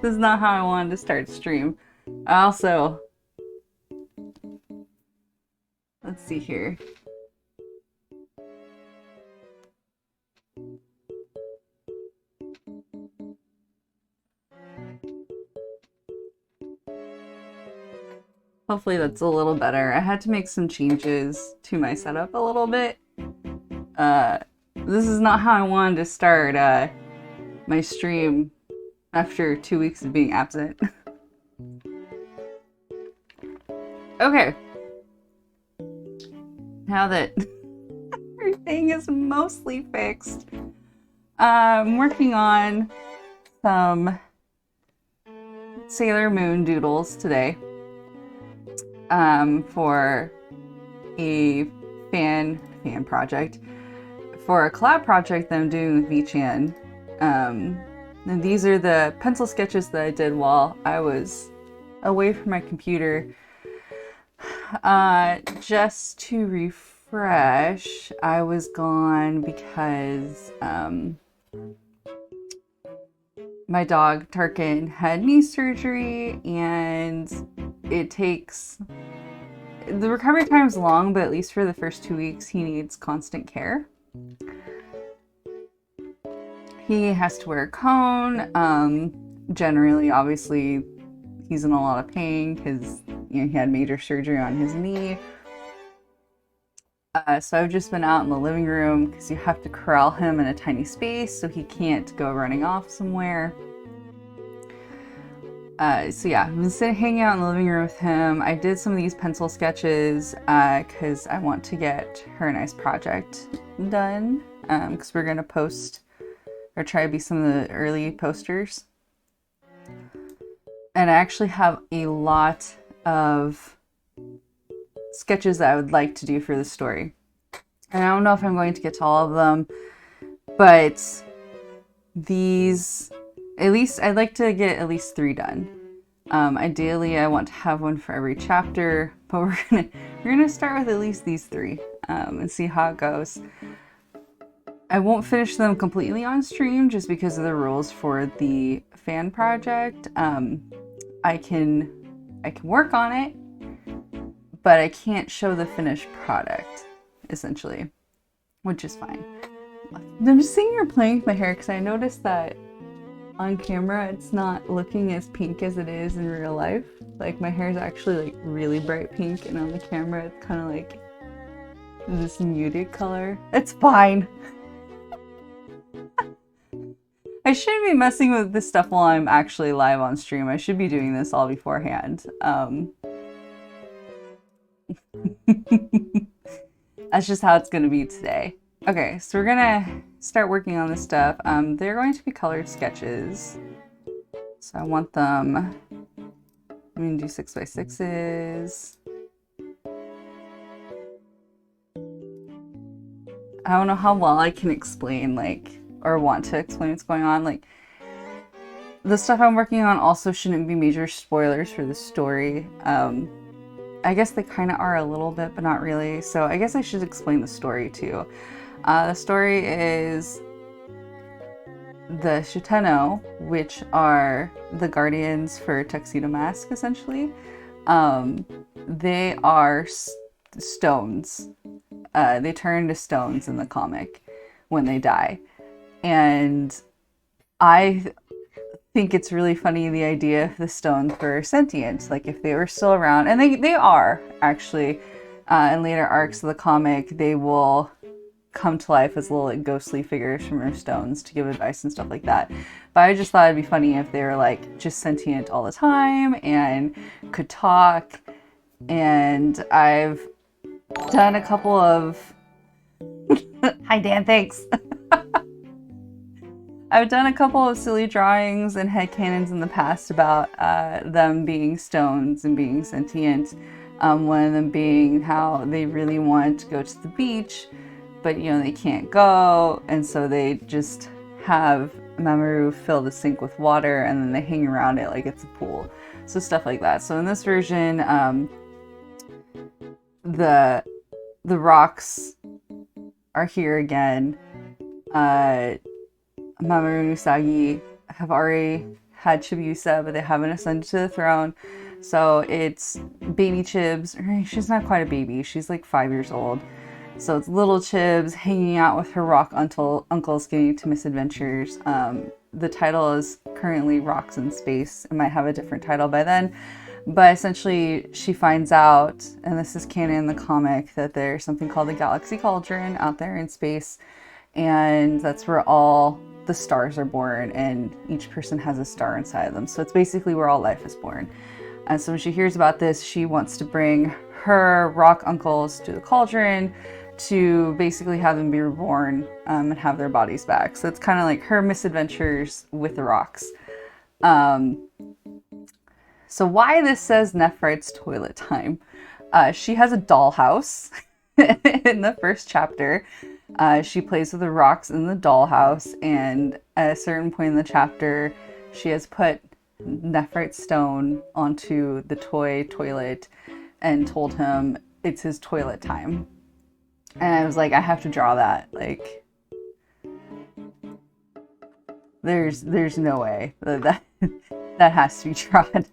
This is not how I wanted to start stream. I also, let's see here. Hopefully that's a little better. I had to make some changes to my setup a little bit. This is not how I wanted to start my stream after 2 weeks of being absent. Okay. Now that everything is mostly fixed, I'm working on some Sailor Moon doodles today for a fan project, for a collab project that I'm doing with V-Chan. And these are the pencil sketches that I did while I was away from my computer. Just to refresh, I was gone because my dog Tarkin had knee surgery, and it takes, the recovery time is long, but at least for the first 2 weeks he needs constant care. He has to wear a cone. Generally, obviously, he's in a lot of pain because he had major surgery on his knee. So I've just been out in the living room because you have to corral him in a tiny space so he can't go running off somewhere. So yeah, I've been hanging out in the living room with him. I did some of these pencil sketches because I want to get her a nice project done, because we're going to post or try to be some of the early posters. And I actually have a lot of sketches that I would like to do for this story. And I don't know if I'm going to get to all of them, but these, at least I'd like to get at least 3 done. Ideally, I want to have one for every chapter, but we're gonna start with at least these 3 and see how it goes. I won't finish them completely on stream just because of the rules for the fan project. I can work on it, but I can't show the finished product, essentially, which is fine. I'm just sitting here playing with my hair because I noticed that on camera it's not looking as pink as it is in real life. Like, my hair is actually like really bright pink, and on the camera it's kind of like this muted color. It's fine. I shouldn't be messing with this stuff while I'm actually live on stream. I should be doing this all beforehand. That's just how it's gonna be today. Okay, so we're gonna start working on this stuff. They're going to be colored sketches. So I want them, I'm gonna do 6x6s. I don't know how well I can explain, like, or want to explain what's going on. Like, the stuff I'm working on also shouldn't be major spoilers for the story. I guess they kind of are a little bit, but not really. So I guess I should explain the story too. The story is the Shitennou, which are the guardians for Tuxedo Mask, essentially. They are stones. They turn into stones in the comic when they die. And I think it's really funny, the idea of the stones were sentient, like if they were still around, and they are actually, in later arcs of the comic, they will come to life as little like ghostly figures from their stones to give advice and stuff like that. But I just thought it'd be funny if they were like just sentient all the time and could talk. And I've done a couple of hi Dan, thanks. I've done a couple of silly drawings and headcanons in the past about them being stones and being sentient. One of them being how they really want to go to the beach, but you know, they can't go, and so they just have Mamoru fill the sink with water and then they hang around it like it's a pool. So stuff like that. So in this version, the rocks are here again. Mamoru and Usagi have already had Chibi Usa, but they haven't ascended to the throne. So it's baby Chibs. She's not quite a baby. She's like 5 years old. So it's little Chibs hanging out with her rock uncles, getting to misadventures. The title is currently Rocks in Space. It might have a different title by then. But essentially, she finds out, and this is canon in the comic, that there's something called the Galaxy Cauldron out there in space. And that's where all the stars are born, and each person has a star inside of them. So it's basically where all life is born. And so when she hears about this, she wants to bring her rock uncles to the cauldron to basically have them be reborn and have their bodies back. So it's kind of like her misadventures with the rocks. So why this says Nephrite's toilet time. She has a dollhouse in the first chapter. She plays with the rocks in the dollhouse, and at a certain point in the chapter, she has put Nephrite stone onto the toy toilet and told him it's his toilet time. And I was like, I have to draw that. Like, there's no way that has to be drawn.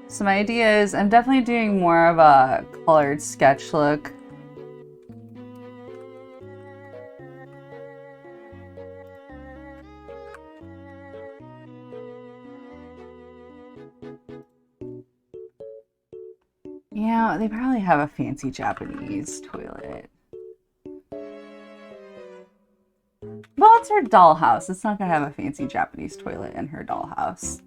So my idea is I'm definitely doing more of a colored sketch look. Yeah, they probably have a fancy Japanese toilet. Well, it's her dollhouse. It's not gonna have a fancy Japanese toilet in her dollhouse.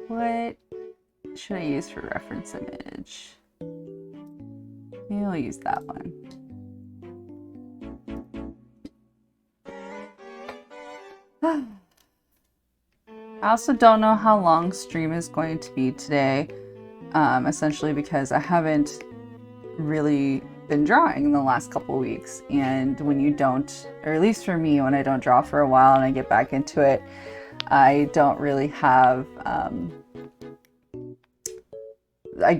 What should I use for reference image? Maybe I'll use that one. I also don't know how long stream is going to be today, essentially because I haven't really been drawing in the last couple weeks, and when you don't, or at least for me, when I don't draw for a while and I get back into it, I don't really have,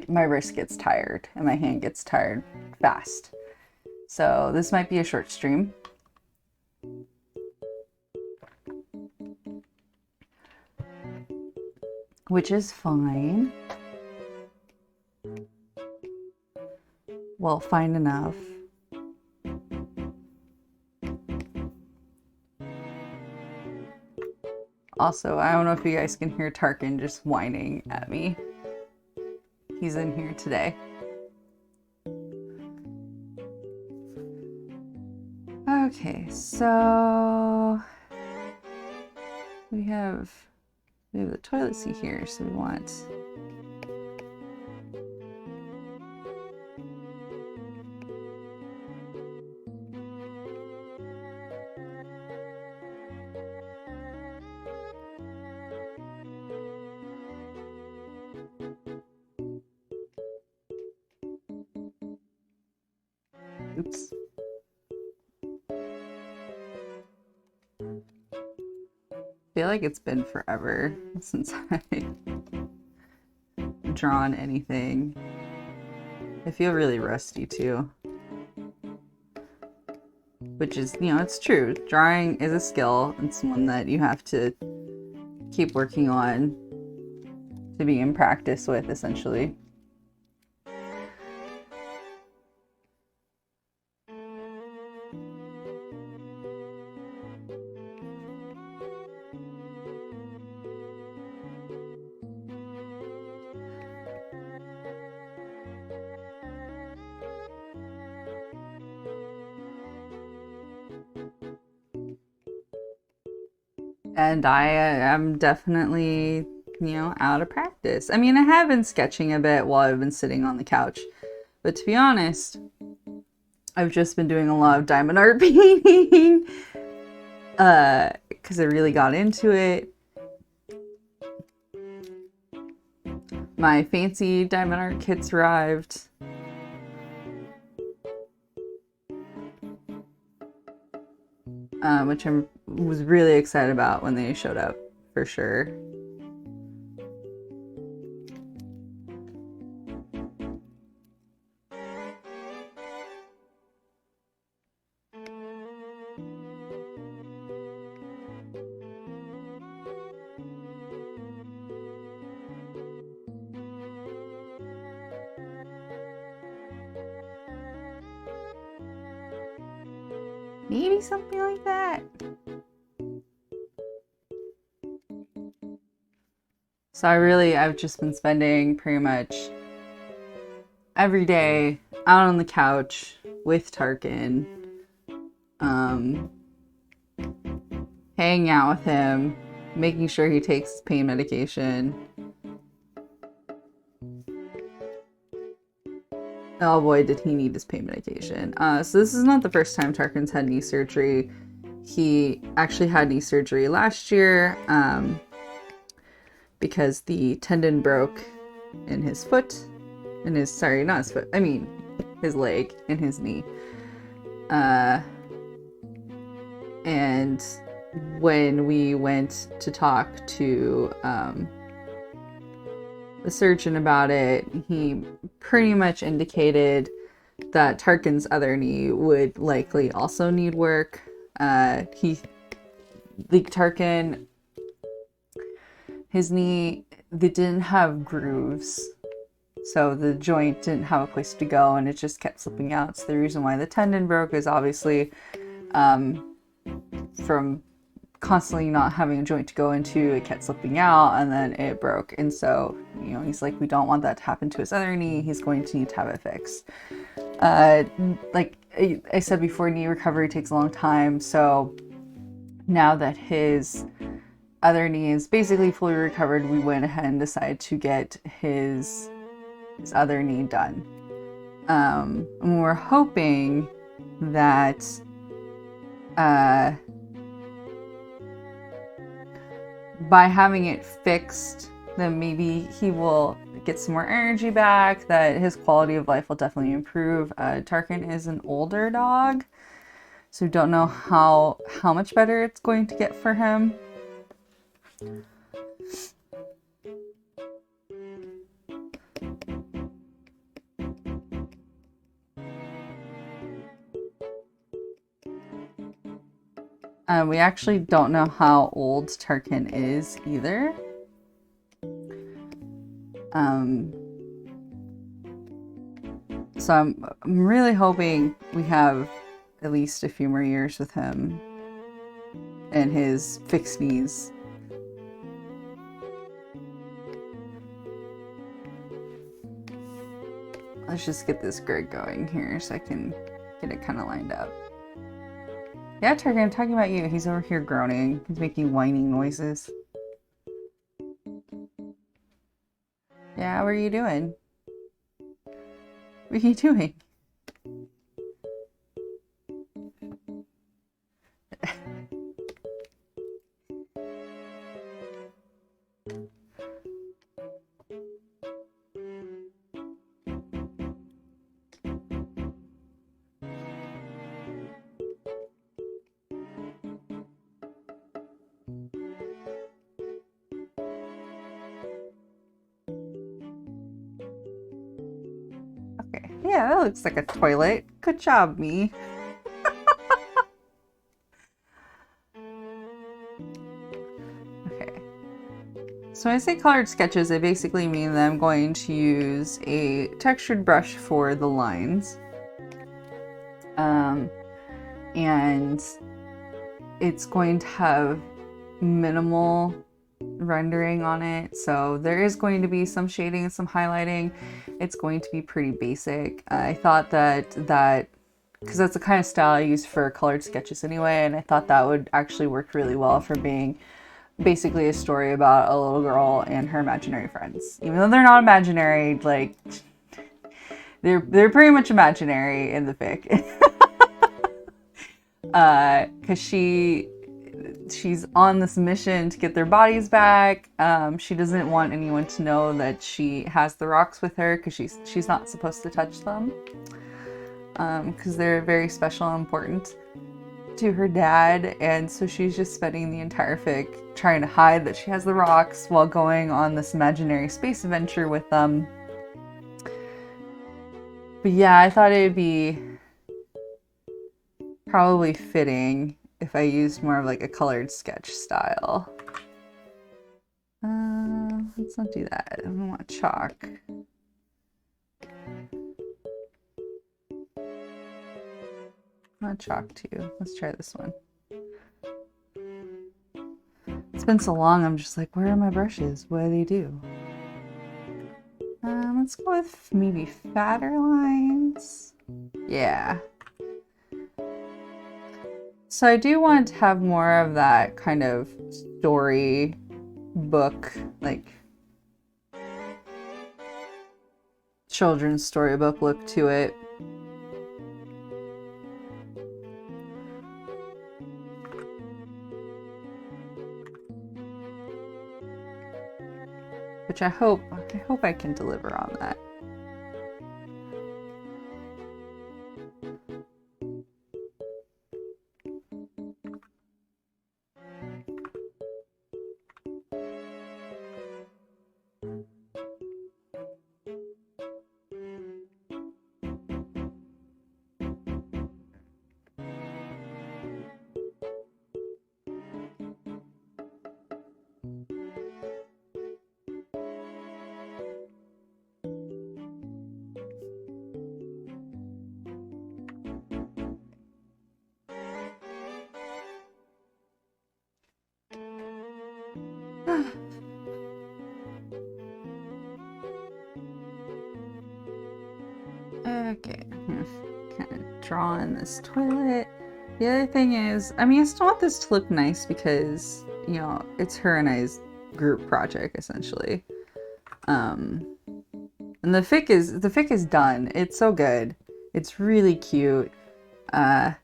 my wrist gets tired and my hand gets tired fast. So this might be a short stream. Which is fine. Well, fine enough. Also, I don't know if you guys can hear Tarkin just whining at me. He's in here today. Okay, so we have the toilet seat here, so we want oops. I feel like it's been forever since I've drawn anything. I feel really rusty too. Which is, you know, it's true. Drawing is a skill. It's one that you have to keep working on to be in practice with, essentially. And I am definitely, you know, out of practice. I mean, I have been sketching a bit while I've been sitting on the couch. But to be honest, I've just been doing a lot of diamond art painting. Because I really got into it. My fancy diamond art kits arrived. which I was really excited about when they showed up, for sure. Maybe something like that. So I've just been spending pretty much every day out on the couch with Tarkin, hanging out with him, making sure he takes his pain medication. Oh boy, did he need his pain medication. So this is not the first time Tarkin's had knee surgery. He actually had knee surgery last year because the tendon broke in his foot. Sorry, not his foot. I mean, his leg and his knee. And when we went to talk to the surgeon about it, he pretty much indicated that Tarkin's other knee would likely also need work. Tarkin, his knee, they didn't have grooves, so the joint didn't have a place to go, and it just kept slipping out. So the reason why the tendon broke is obviously from constantly not having a joint to go into, it kept slipping out, and then it broke. And so, you know, he's like, we don't want that to happen to his other knee. He's going to need to have it fixed. Like I said before, knee recovery takes a long time. So now that his other knee is basically fully recovered, we went ahead and decided to get his other knee done. And we're hoping that by having it fixed, then maybe he will get some more energy back, that his quality of life will definitely improve. Tarkin is an older dog, so don't know how much better it's going to get for him. We actually don't know how old Tarkin is either. So I'm really hoping we have at least a few more years with him and his fixed knees. Let's just get this grid going here so I can get it kind of lined up. Yeah, Tarkin, I'm talking about you. He's over here groaning. He's making whining noises. Yeah, what are you doing? What are you doing? Yeah, that looks like a toilet. Good job, me. Okay. So when I say colored sketches, I basically mean that I'm going to use a textured brush for the lines. And it's going to have minimal rendering on it, so there is going to be some shading and some highlighting. It's going to be pretty basic. I thought that because that's the kind of style I use for colored sketches anyway, and I thought that would actually work really well for being basically a story about a little girl and her imaginary friends. Even though they're not imaginary, like they're pretty much imaginary in the fic. Because she's on this mission to get their bodies back. She doesn't want anyone to know that she has the rocks with her because she's not supposed to touch them because they're very special and important. to her dad, and so she's just spending the entire fic trying to hide that she has the rocks while going on this imaginary space adventure with them. But yeah, I thought it would be probably fitting if I used more of like a colored sketch style. Let's not do that. I don't want chalk. Not chalk too. Let's try this one. It's been so long, I'm just like, where are my brushes? What do they do? Let's go with maybe fatter lines. Yeah. So I do want to have more of that kind of story book, like children's storybook look to it. Which I hope I can deliver on that. Okay, kind of draw in this toilet. The other thing is, I mean, I still want this to look nice because, you know, it's her and I's group project essentially. And the fic is done. It's so good. It's really cute. I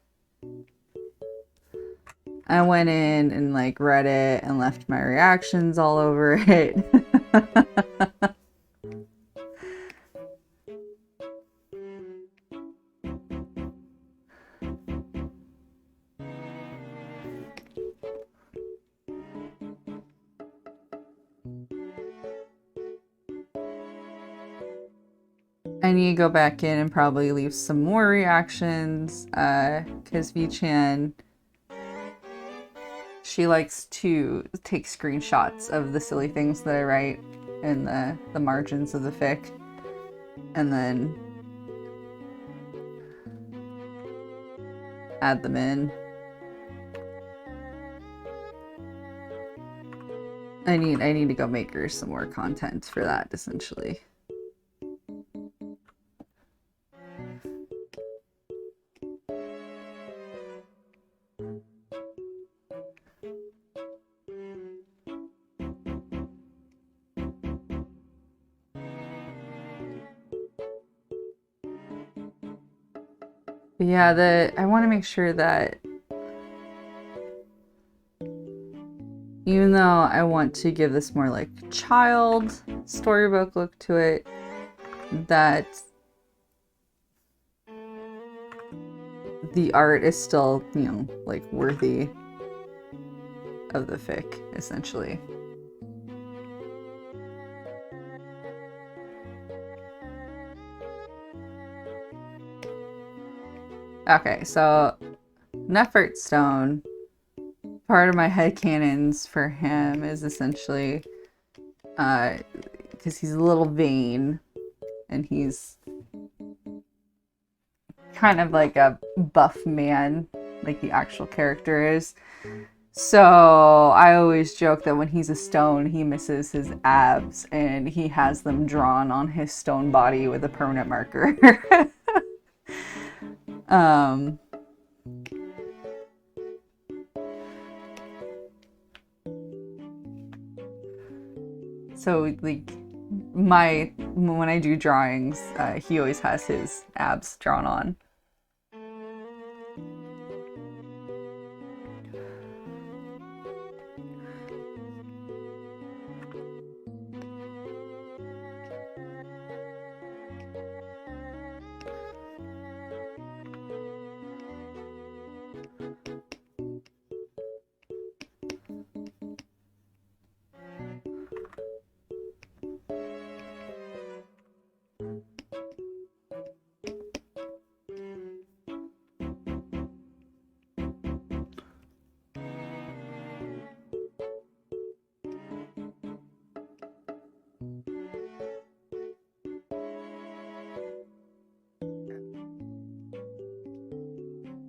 went in and like read it and left my reactions all over it. I need to go back in and probably leave some more reactions, because V-Chan, she likes to take screenshots of the silly things that I write in the margins of the fic, and then add them in. I need to go make her some more content for that, essentially. But yeah, I want to make sure that even though I want to give this more like child storybook look to it, that the art is still, you know, like worthy of the fic, essentially. Okay, so Nefertstone, part of my headcanons for him is essentially because he's a little vain and he's kind of like a buff man, like the actual character is. So I always joke that when he's a stone, he misses his abs and he has them drawn on his stone body with a permanent marker. So like when I do drawings, he always has his abs drawn on.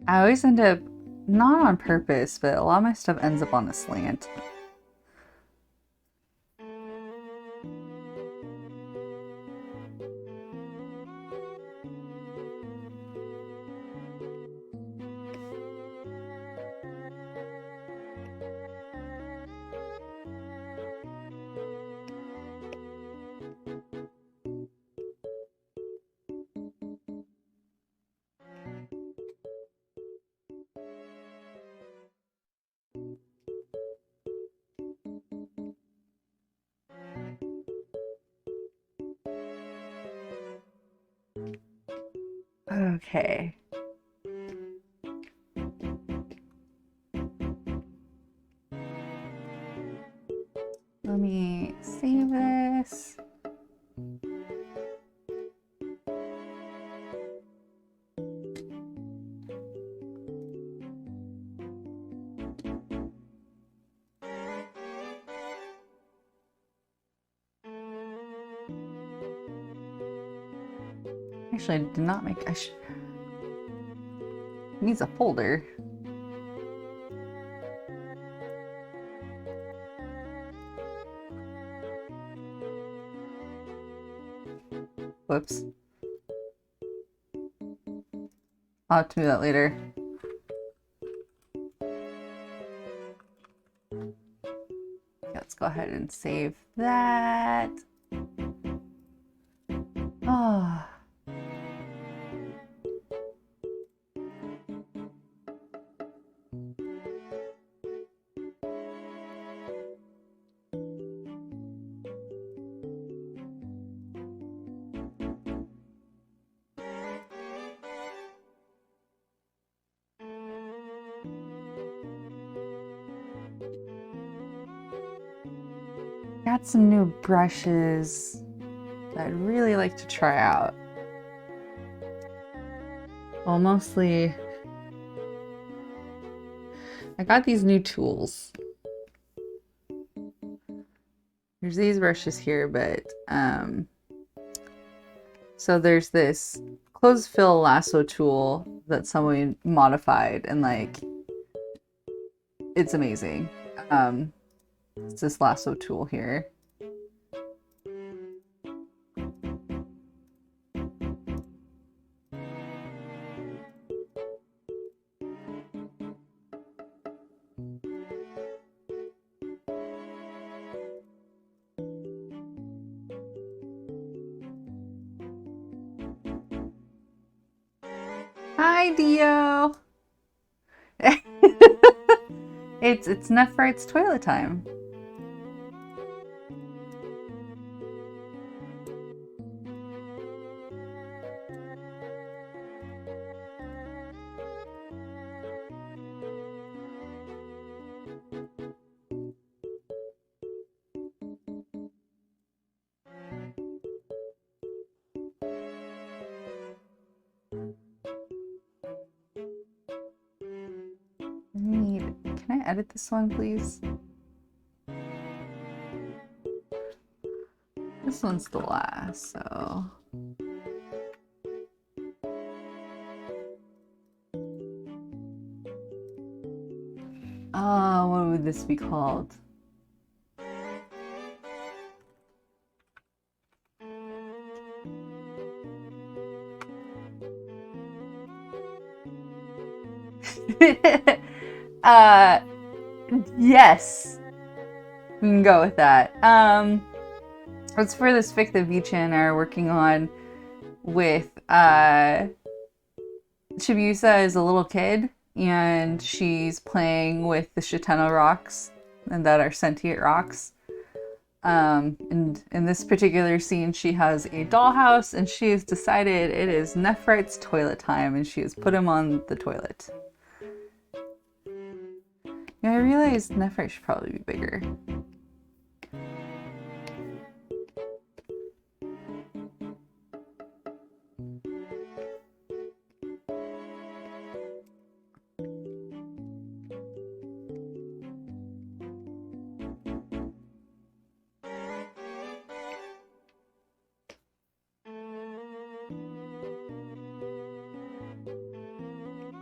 I always end up, not on purpose, but a lot of my stuff ends up on a slant. Okay. Let me save this. Actually, I did not make. It needs a folder. Whoops. I'll have to do that later. Let's go ahead and save that. Oh. Got some new brushes that I'd really like to try out. Well, mostly I got these new tools. There's these brushes here, but so there's this closed fill lasso tool that someone modified, and like it's amazing. It's this lasso tool here. Hi, Dio. It's Nephrite's toilet time. Can I edit this one, please? This one's the last, so. What would this be called? Yes, we can go with that. It's for this fic that Vicha and I are working on with Chibi Usa is a little kid, and she's playing with the Shitennou rocks, and that are sentient rocks. And in this particular scene, she has a dollhouse, and she has decided it is Nephrite's toilet time, and she has put him on the toilet. Yeah, I realized Nephrite should probably be bigger.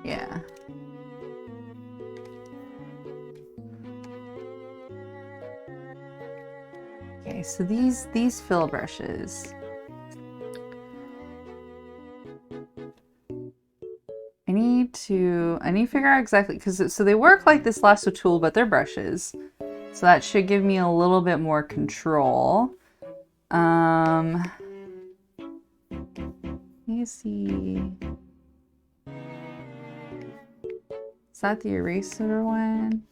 Yeah. Okay, so these fill brushes. I need to figure out exactly, because so they work like this lasso tool, but they're brushes. So that should give me a little bit more control. Let me see. Is that the eraser one?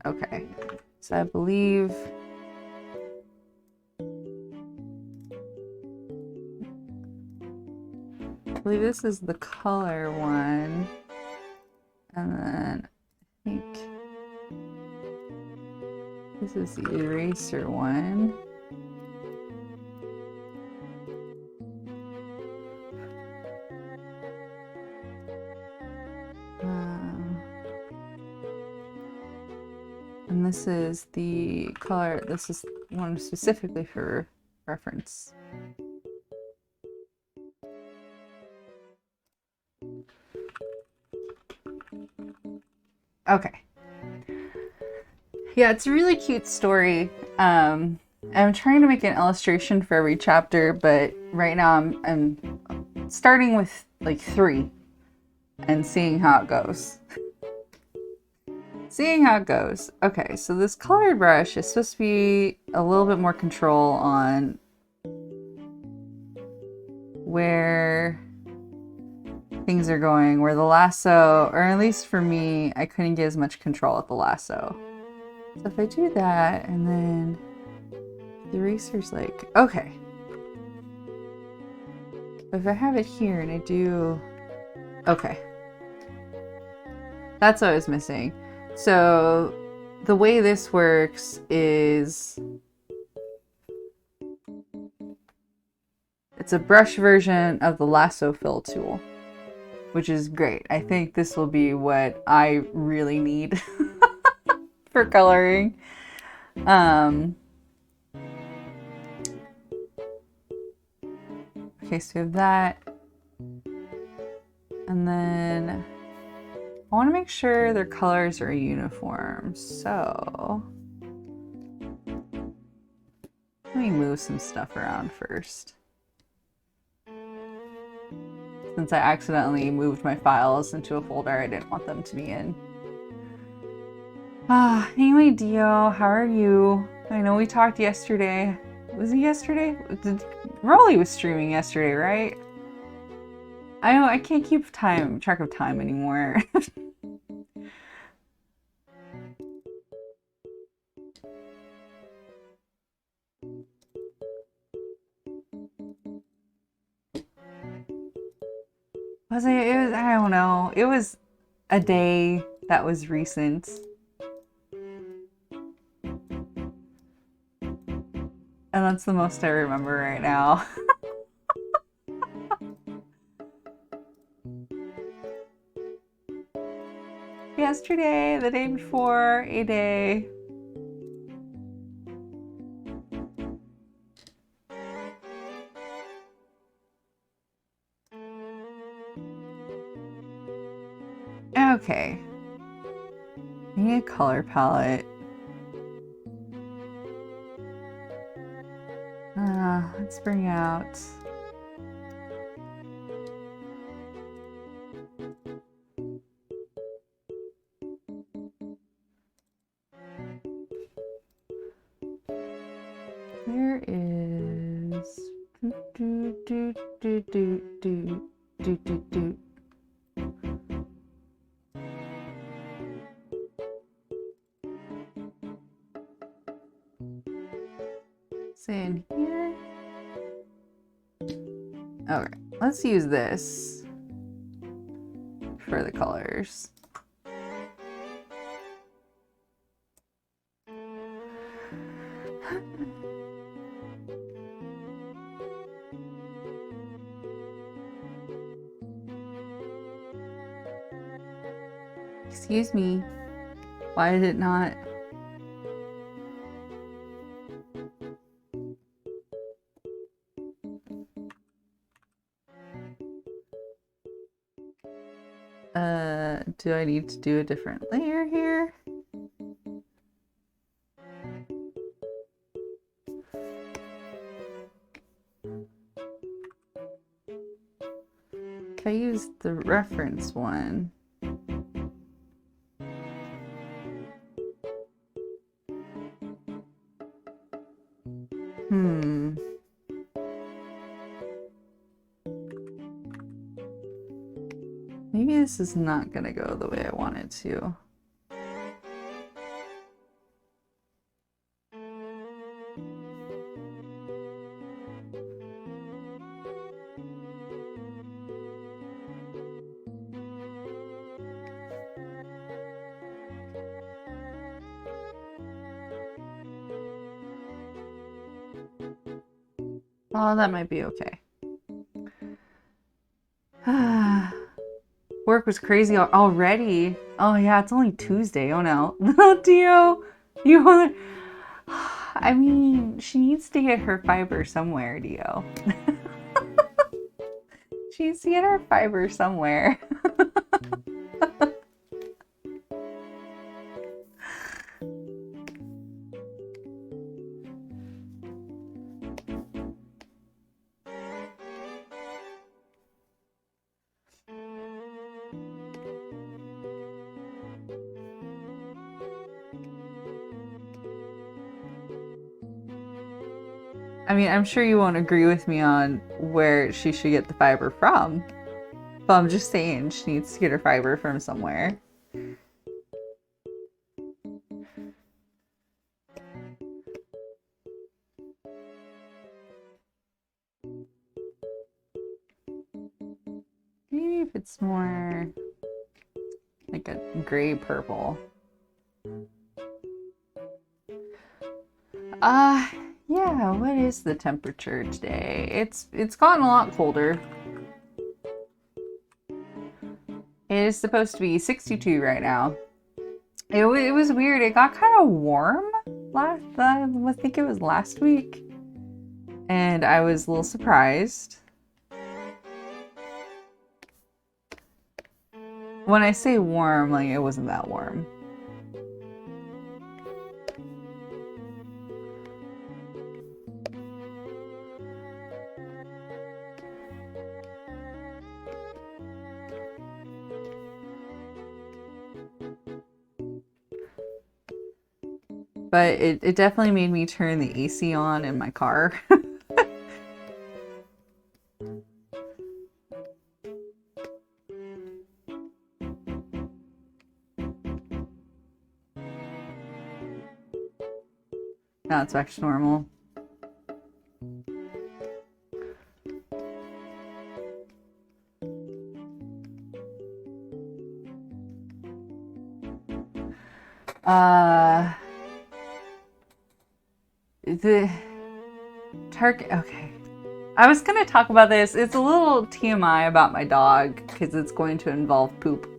Okay. So I believe this is the color one. And then I think this is the eraser one. And this is the color, this is one specifically for reference. Okay. Yeah, it's a really cute story. I'm trying to make an illustration for every chapter, but right now I'm starting with like 3 and seeing how it goes. Seeing how it goes. Okay, so this colored brush is supposed to be a little bit more control on where things are going, where the lasso, or at least for me, I couldn't get as much control with the lasso. So if I do that, and then the eraser's like, okay. But if I have it here and I do, okay. That's what I was missing. So the way this works is it's a brush version of the lasso fill tool, which is great. I think this will be what I really need for coloring. Okay, so we have that. And then I want to make sure their colors are uniform. So let me move some stuff around first. Since I accidentally moved my files into a folder I didn't want them to be in. Anyway, Dio, how are you? I know we talked yesterday. Was it yesterday? Rolly was streaming yesterday, right? I know I can't keep track of time anymore. Was it? It was, I don't know. It was a day that was recent. And that's the most I remember right now. Yesterday, the day before, a day. Okay. I need a color palette. Let's bring out where is Is it in here? Okay, let's use this for the colors. Excuse me. Why did it not? Do I need to do a different layer here? If I use the reference one. Maybe this is not gonna go the way I want it to. Oh, that might be okay. Work was crazy already. Oh yeah, it's only Tuesday. Oh no. Dio, you want? I mean, she needs to get her fiber somewhere, Dio. She needs to get her fiber somewhere. I mean, I'm sure you won't agree with me on where she should get the fiber from, but I'm just saying she needs to get her fiber from somewhere. Maybe if it's more like a gray purple. Yeah, what is the temperature today? It's gotten a lot colder. It is supposed to be 62 right now. It was weird. It got kind of warm I think it was last week. And I was a little surprised. When I say warm, like it wasn't that warm. But it definitely made me turn the AC on in my car. Now it's back to normal. The Turk. Okay. I was going to talk about this. It's a little TMI about my dog because it's going to involve poop.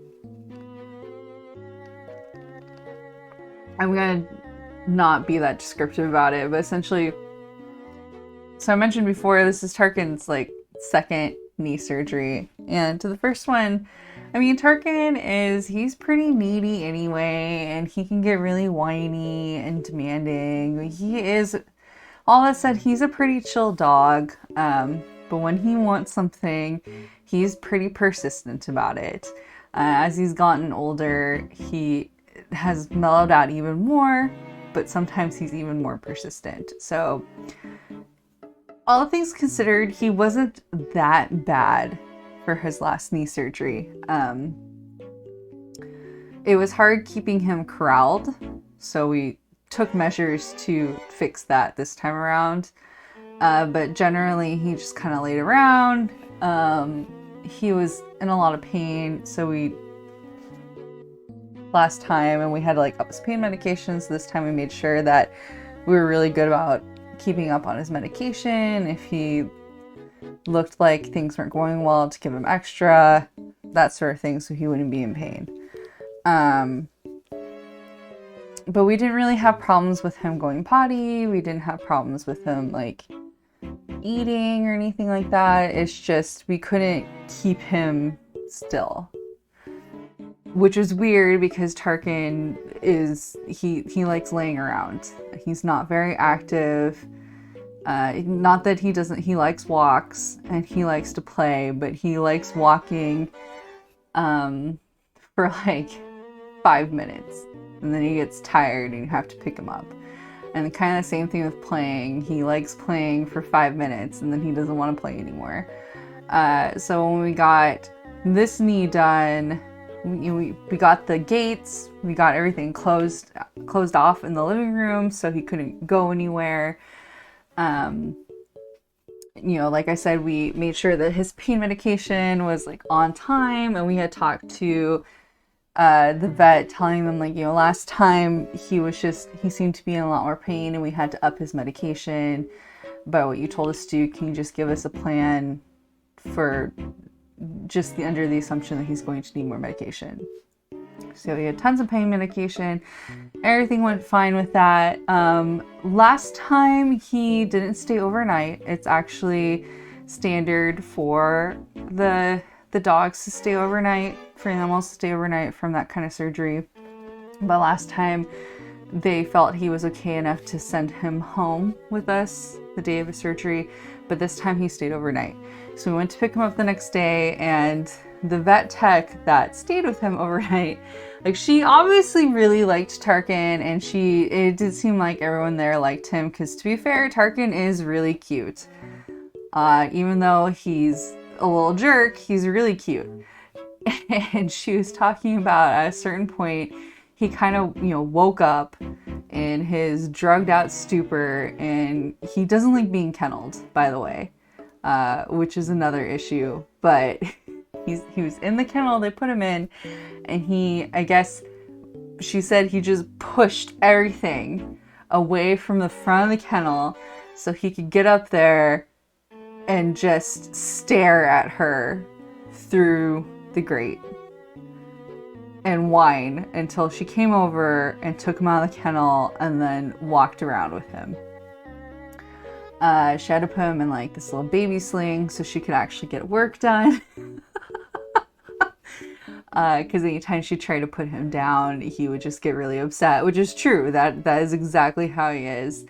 I'm going to not be that descriptive about it, but essentially, so I mentioned before, this is Tarkin's like second knee surgery. And to the first one, I mean, he's pretty needy anyway, and he can get really whiny and demanding. All that said, he's a pretty chill dog, but when he wants something, he's pretty persistent about it. As he's gotten older, he has mellowed out even more, but sometimes he's even more persistent. So, all things considered, he wasn't that bad for his last knee surgery. It was hard keeping him corralled, so we took measures to fix that this time around. But generally, he just kind of laid around. He was in a lot of pain, so last time, and we had to like up his pain medications. This time we made sure that we were really good about keeping up on his medication. If he looked like things weren't going well, to give him extra, that sort of thing, so he wouldn't be in pain. But we didn't really have problems with him going potty. We didn't have problems with him like eating or anything like that. It's just we couldn't keep him still. which is weird because Tarkin he likes laying around. He's not very active. Not that he likes walks and he likes to play, but he likes walking for like 5 minutes, and then he gets tired and you have to pick him up. And kind of the same thing with playing. He likes playing for 5 minutes and then he doesn't want to play anymore. So when we got this knee done, we got the gates, we got everything closed off in the living room so he couldn't go anywhere. Like I said, we made sure that his pain medication was like on time, and we had talked to the vet, telling them like, last time he seemed to be in a lot more pain and we had to up his medication. But what you told us to do, can you just give us a plan for just under the assumption that he's going to need more medication? So he had tons of pain medication. Everything went fine with that. Last time he didn't stay overnight. It's actually standard for the dogs to stay overnight, for animals to stay overnight from that kind of surgery. But last time they felt he was okay enough to send him home with us the day of his surgery. But this time he stayed overnight. So we went to pick him up the next day, and the vet tech that stayed with him overnight, like, she obviously really liked Tarkin, and it did seem like everyone there liked him, because to be fair, Tarkin is really cute. Even though he's a little jerk, he's really cute. And she was talking about at a certain point, he kind of, woke up in his drugged out stupor, and he doesn't like being kenneled, by the way, which is another issue. But he was in the kennel they put him in, and I guess she said he just pushed everything away from the front of the kennel so he could get up there and just stare at her through the grate and whine until she came over and took him out of the kennel and then walked around with him. She had to put him in like this little baby sling so she could actually get work done. Because anytime she tried to put him down, he would just get really upset, which is true. That is exactly how he is.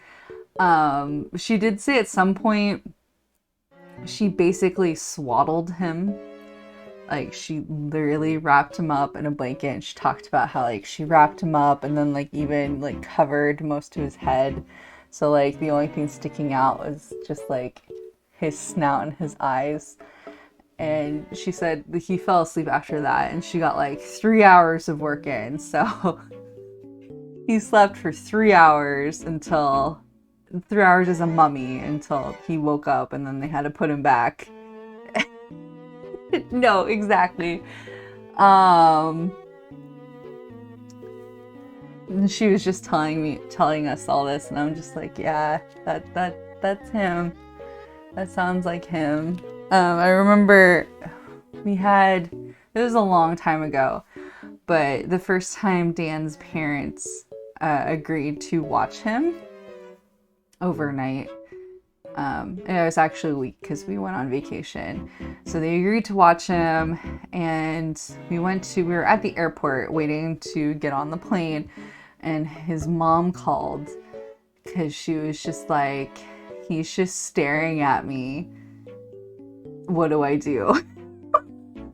She did say at some point she basically swaddled him. Like, she literally wrapped him up in a blanket, and she talked about how like she wrapped him up and then like even like covered most of his head. So like the only thing sticking out was just like his snout and his eyes. And she said that he fell asleep after that, and she got like 3 hours of work in. So he slept for 3 hours until 3 hours as a mummy until he woke up, and then they had to put him back. No, exactly. She was just telling us all this, and I'm just like, yeah, that's him. That sounds like him. I remember it was a long time ago, but the first time Dan's parents agreed to watch him overnight, and it was actually a week because we went on vacation. So they agreed to watch him, and we were at the airport waiting to get on the plane, and his mom called because she was just like, he's just staring at me. What do I do?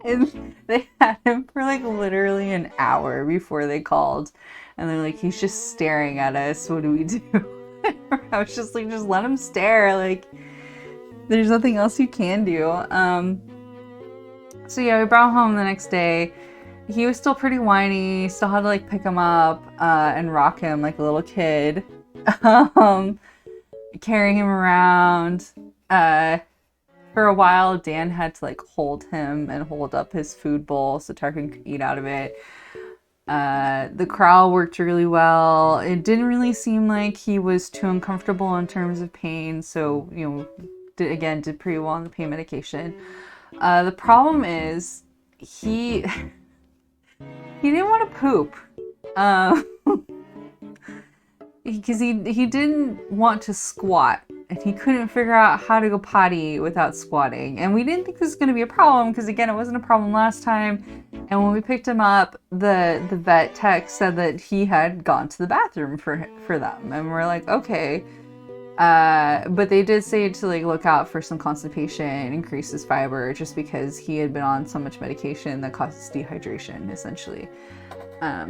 And they had him for like literally an hour before they called, and they're like, he's just staring at us. What do we do? I was just like, just let him stare. Like, there's nothing else you can do. So yeah, we brought him home the next day. He was still pretty whiny. Still had to like pick him up and rock him like a little kid. Carrying him around. For a while, Dan had to like hold him and hold up his food bowl so Tarkin could eat out of it. The corral worked really well. It didn't really seem like he was too uncomfortable in terms of pain, so did pretty well on the pain medication. The problem is he didn't want to poop, because he didn't want to squat and he couldn't figure out how to go potty without squatting. And we didn't think this was going to be a problem because, again, it wasn't a problem last time. And when we picked him up, the vet tech said that he had gone to the bathroom for them. And we're like, okay. But they did say to like look out for some constipation, increase his fiber, just because he had been on so much medication that causes dehydration, essentially.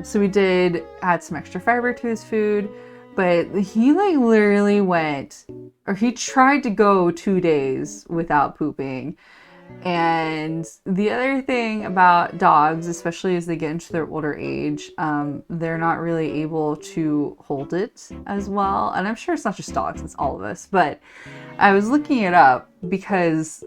So we did add some extra fiber to his food. But he like literally went, or he tried to go 2 days without pooping. And the other thing about dogs, especially as they get into their older age, they're not really able to hold it as well. And I'm sure it's not just dogs, it's all of us. But I was looking it up because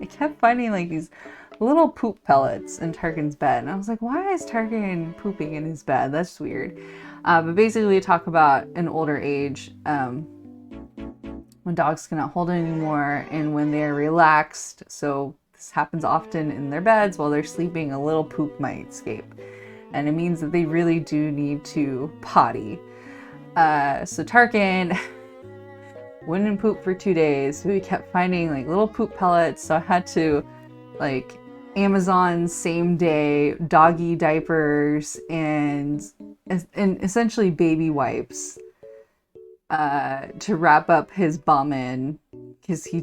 I kept finding like these little poop pellets in Tarkin's bed. And I was like, why is Tarkin pooping in his bed? That's weird. But basically we talk about an older age, when dogs cannot hold it anymore and when they're relaxed. So this happens often in their beds while they're sleeping, a little poop might escape. And it means that they really do need to potty. So Tarkin wouldn't poop for 2 days. So we kept finding like little poop pellets. So I had to like Amazon same day doggy diapers and essentially baby wipes to wrap up his bum in, because he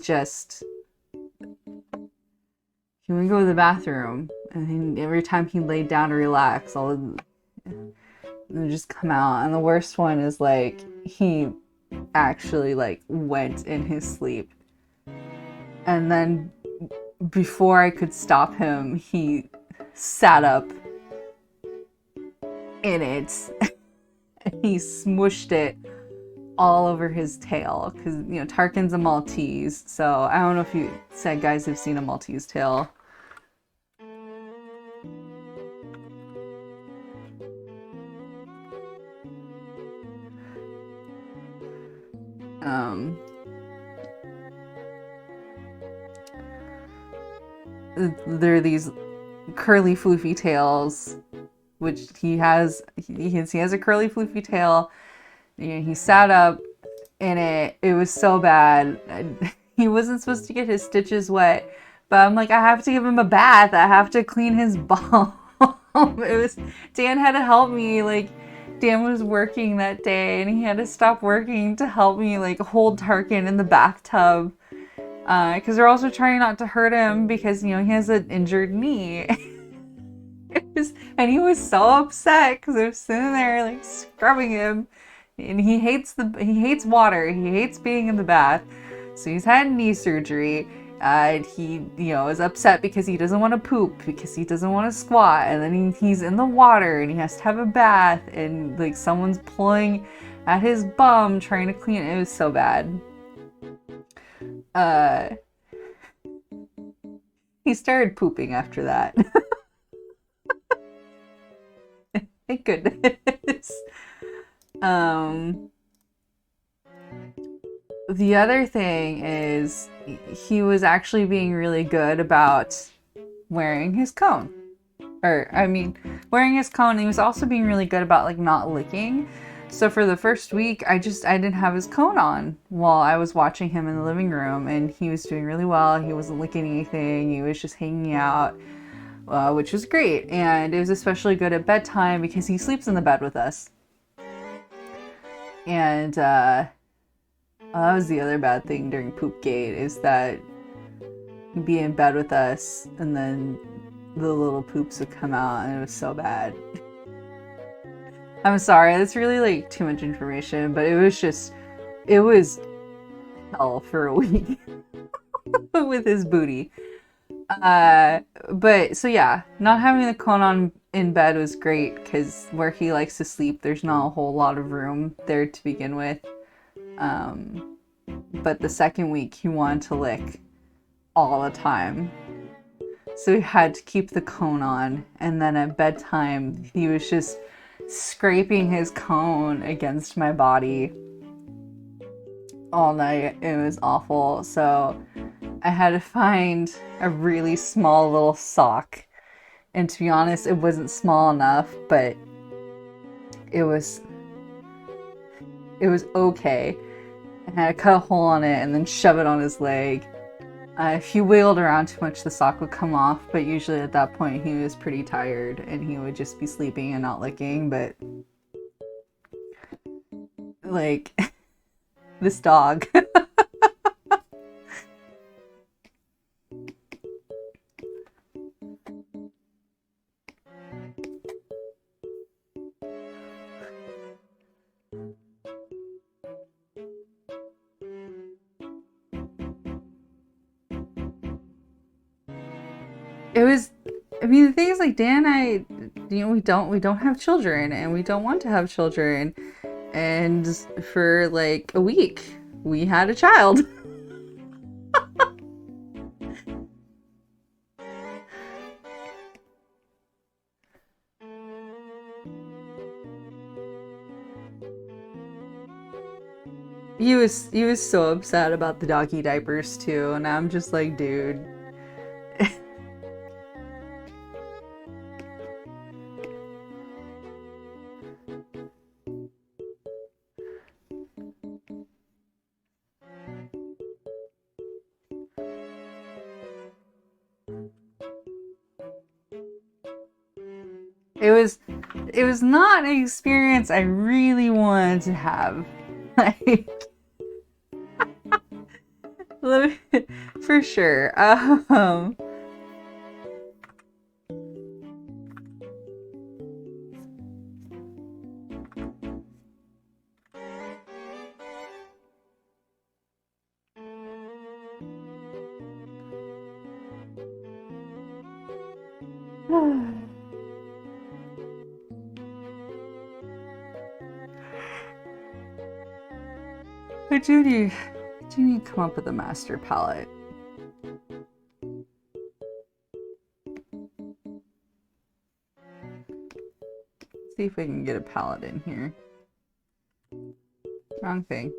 would go to the bathroom and every time he laid down to relax, all of them would just come out. And the worst one is like he actually like went in his sleep, and then before I could stop him, he sat up in it and he smooshed it all over his tail, because you know Tarkin's a Maltese. So I don't know if you said guys have seen a Maltese tail. There are these curly floofy tails, which he has a curly floofy tail. You know, he sat up in it. It was so bad. He wasn't supposed to get his stitches wet, but I'm like, I have to give him a bath. I have to clean his bum. Dan had to help me. Like, Dan was working that day and he had to stop working to help me like hold Tarkin in the bathtub. Because they're also trying not to hurt him because, you know, he has an injured knee. And he was so upset because I was sitting there like scrubbing him, and he hates water. He hates being in the bath. So he's had knee surgery. He, you know, is upset because he doesn't want to poop, because he doesn't want to squat, and then he's in the water and he has to have a bath, and like someone's pulling at his bum trying to clean it. It was so bad. He started pooping after that. Thank goodness. The other thing is he was actually being really good about wearing his cone. Wearing his cone. He was also being really good about like not licking. So for the first week, I didn't have his cone on while I was watching him in the living room, and he was doing really well. He wasn't licking anything. He was just hanging out, which was great. And it was especially good at bedtime because he sleeps in the bed with us. And that was the other bad thing during Poopgate, is that he'd be in bed with us and then the little poops would come out, and it was so bad. I'm sorry, that's really like too much information, but it was hell for a week with his booty. But so yeah, not having the cone on in bed was great, because where he likes to sleep, there's not a whole lot of room there to begin with. But the second week he wanted to lick all the time. So we had to keep the cone on, and then at bedtime he was just scraping his cone against my body all night. It was awful. So I had to find a really small little sock. And to be honest, it wasn't small enough, but it was okay. and had to cut a hole on it and then shove it on his leg. If he wiggled around too much, the sock would come off, but usually at that point he was pretty tired and he would just be sleeping and not licking. But like this dog. It was, I mean, the thing is, like, Dan and I, we don't have children, and we don't want to have children, and for like a week we had a child. He was so upset about the doggy diapers too, and I'm just like, dude. It was not an experience I really wanted to have. Like, for sure. I do need to come up with a master palette. See if we can get a palette in here. Wrong thing.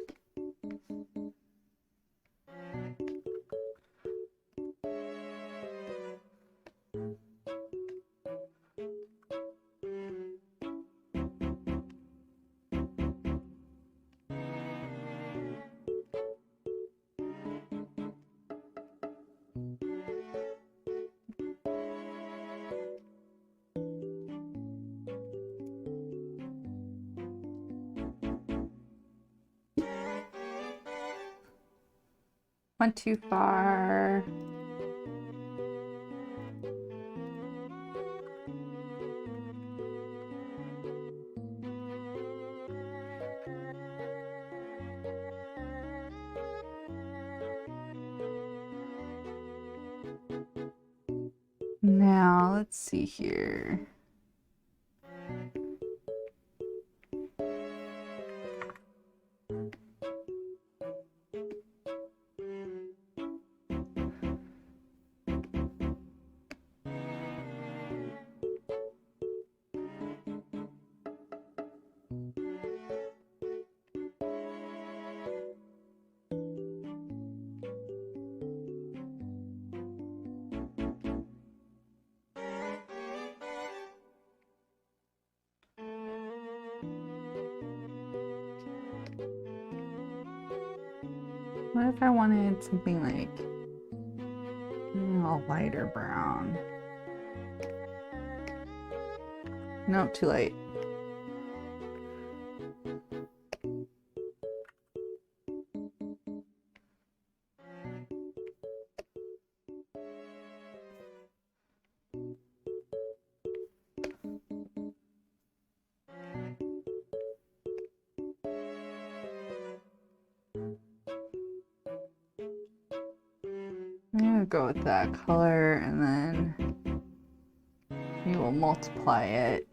Went too far. Now, let's see here. What if I wanted something like a lighter brown? No, too light. I'm gonna go with that color and then we will multiply it.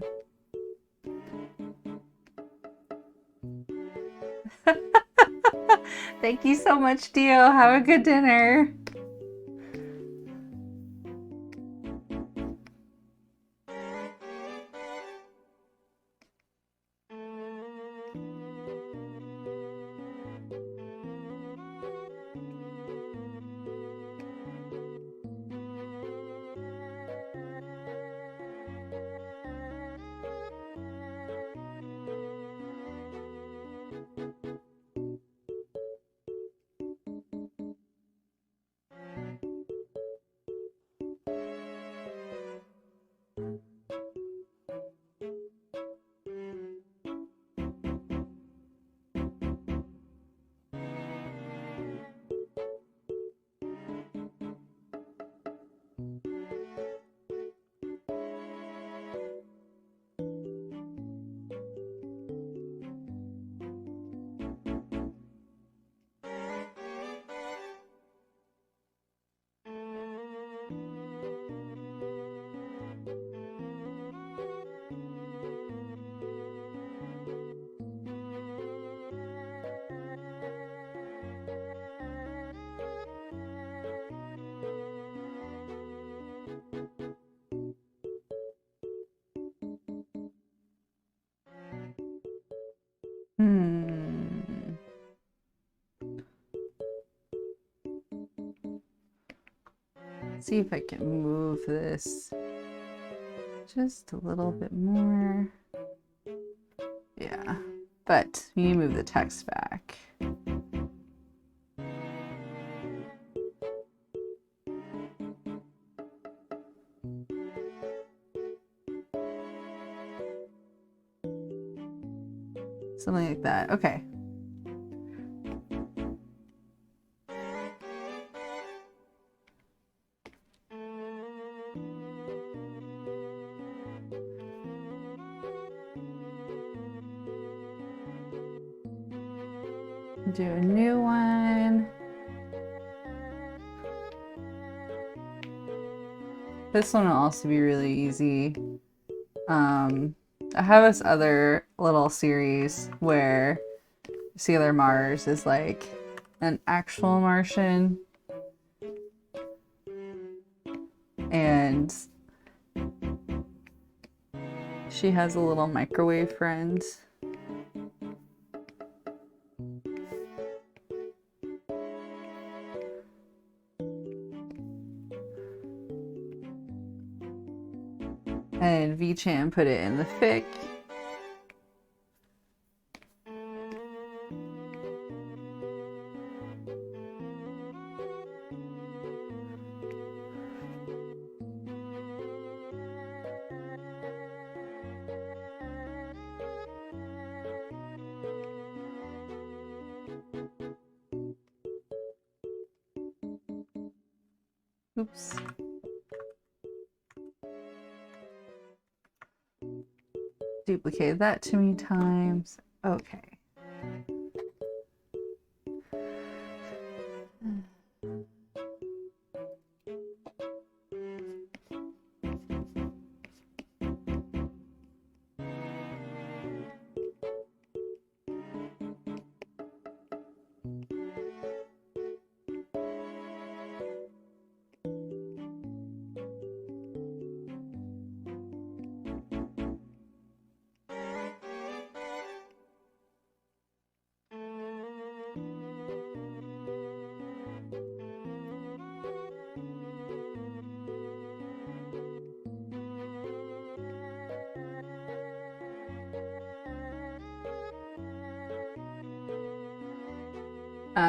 Thank you so much, Dio. Have a good dinner. Let's see if I can move this just a little bit more. Yeah, but you move the text back. Something like that. Okay. Do a new one. This one will also be really easy. I have this other little series where Sailor Mars is like an actual Martian, and she has a little microwave friend. And V-Chan put it in the fic. Oops. Duplicate that too many times. Okay.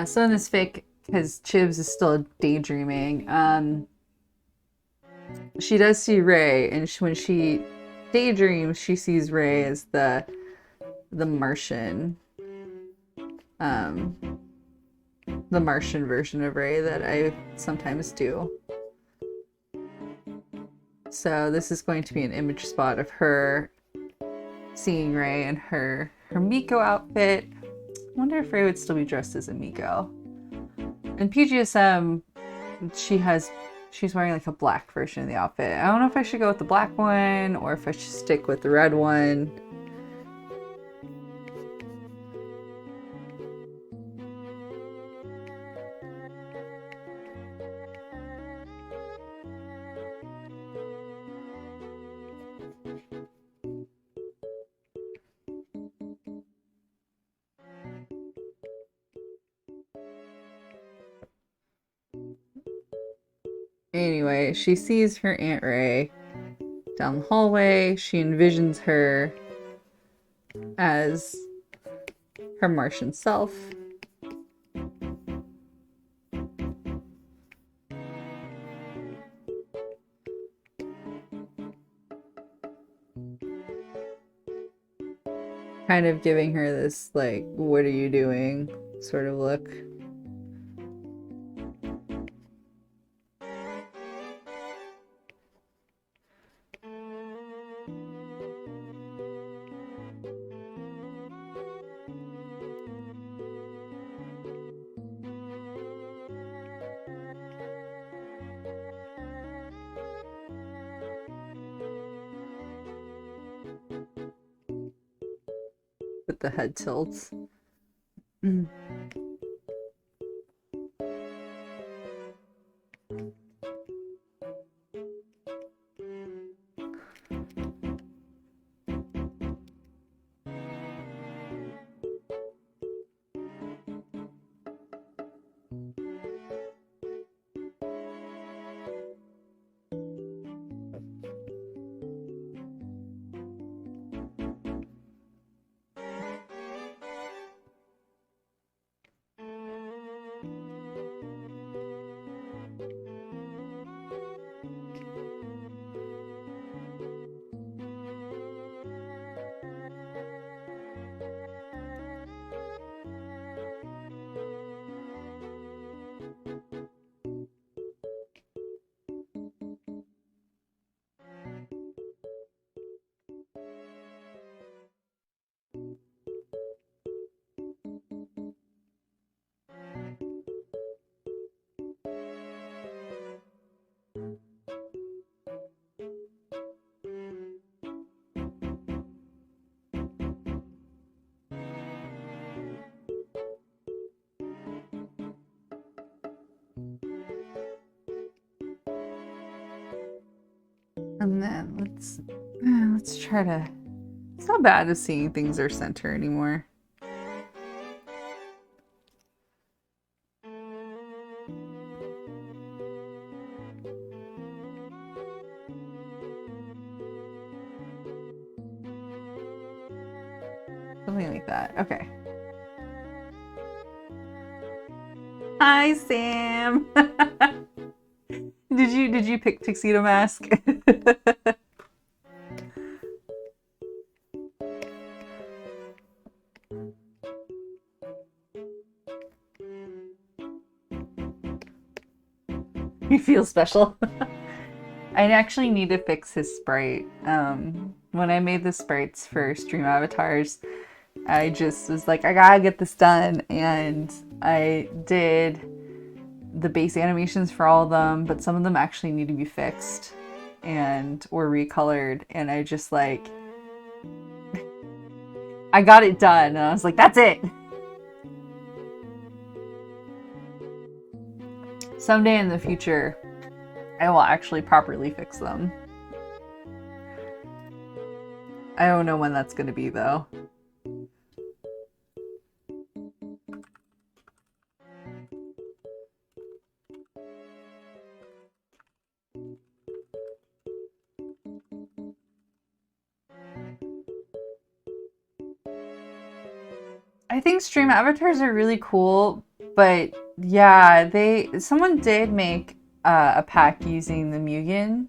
So in this fic, because Chibs is still daydreaming, she does see Ray, and when she daydreams, she sees Ray as the Martian, the Martian version of Ray that I sometimes do. So this is going to be an image spot of her seeing Ray in her Miko outfit. I wonder if Ray would still be dressed as a Miko. In PGSM, she's wearing like a black version of the outfit. I don't know if I should go with the black one or if I should stick with the red one. Anyway, she sees her Aunt Ray down the hallway. She envisions her as her Martian self. Kind of giving her this, like, what are you doing sort of look. With the head tilts. Mm. And then let's try to. It's not bad as seeing things are center anymore. Something like that. Okay. Hi, Sam. Did you pick tuxedo mask? You feel special. I actually need to fix his sprite. When I made the sprites for stream avatars, I just was like, I gotta get this done, and I did the base animations for all of them, but some of them actually need to be fixed and or recolored, and I just like I got it done, and I was like, that's it. Someday in the future, I will actually properly fix them. I don't know when that's going to be, though. I think stream avatars are really cool, but yeah, someone did make a pack using the Mugen.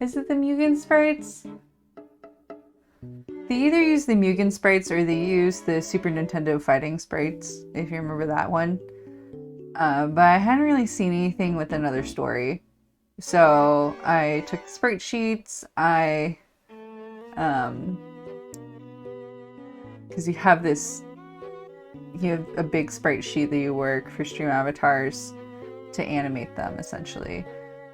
Is it the Mugen sprites? They either use the Mugen sprites or they use the Super Nintendo fighting sprites, if you remember that one. But I hadn't really seen anything with another story. So I took the sprite sheets, because you have a big sprite sheet that you work for stream avatars to animate them, essentially.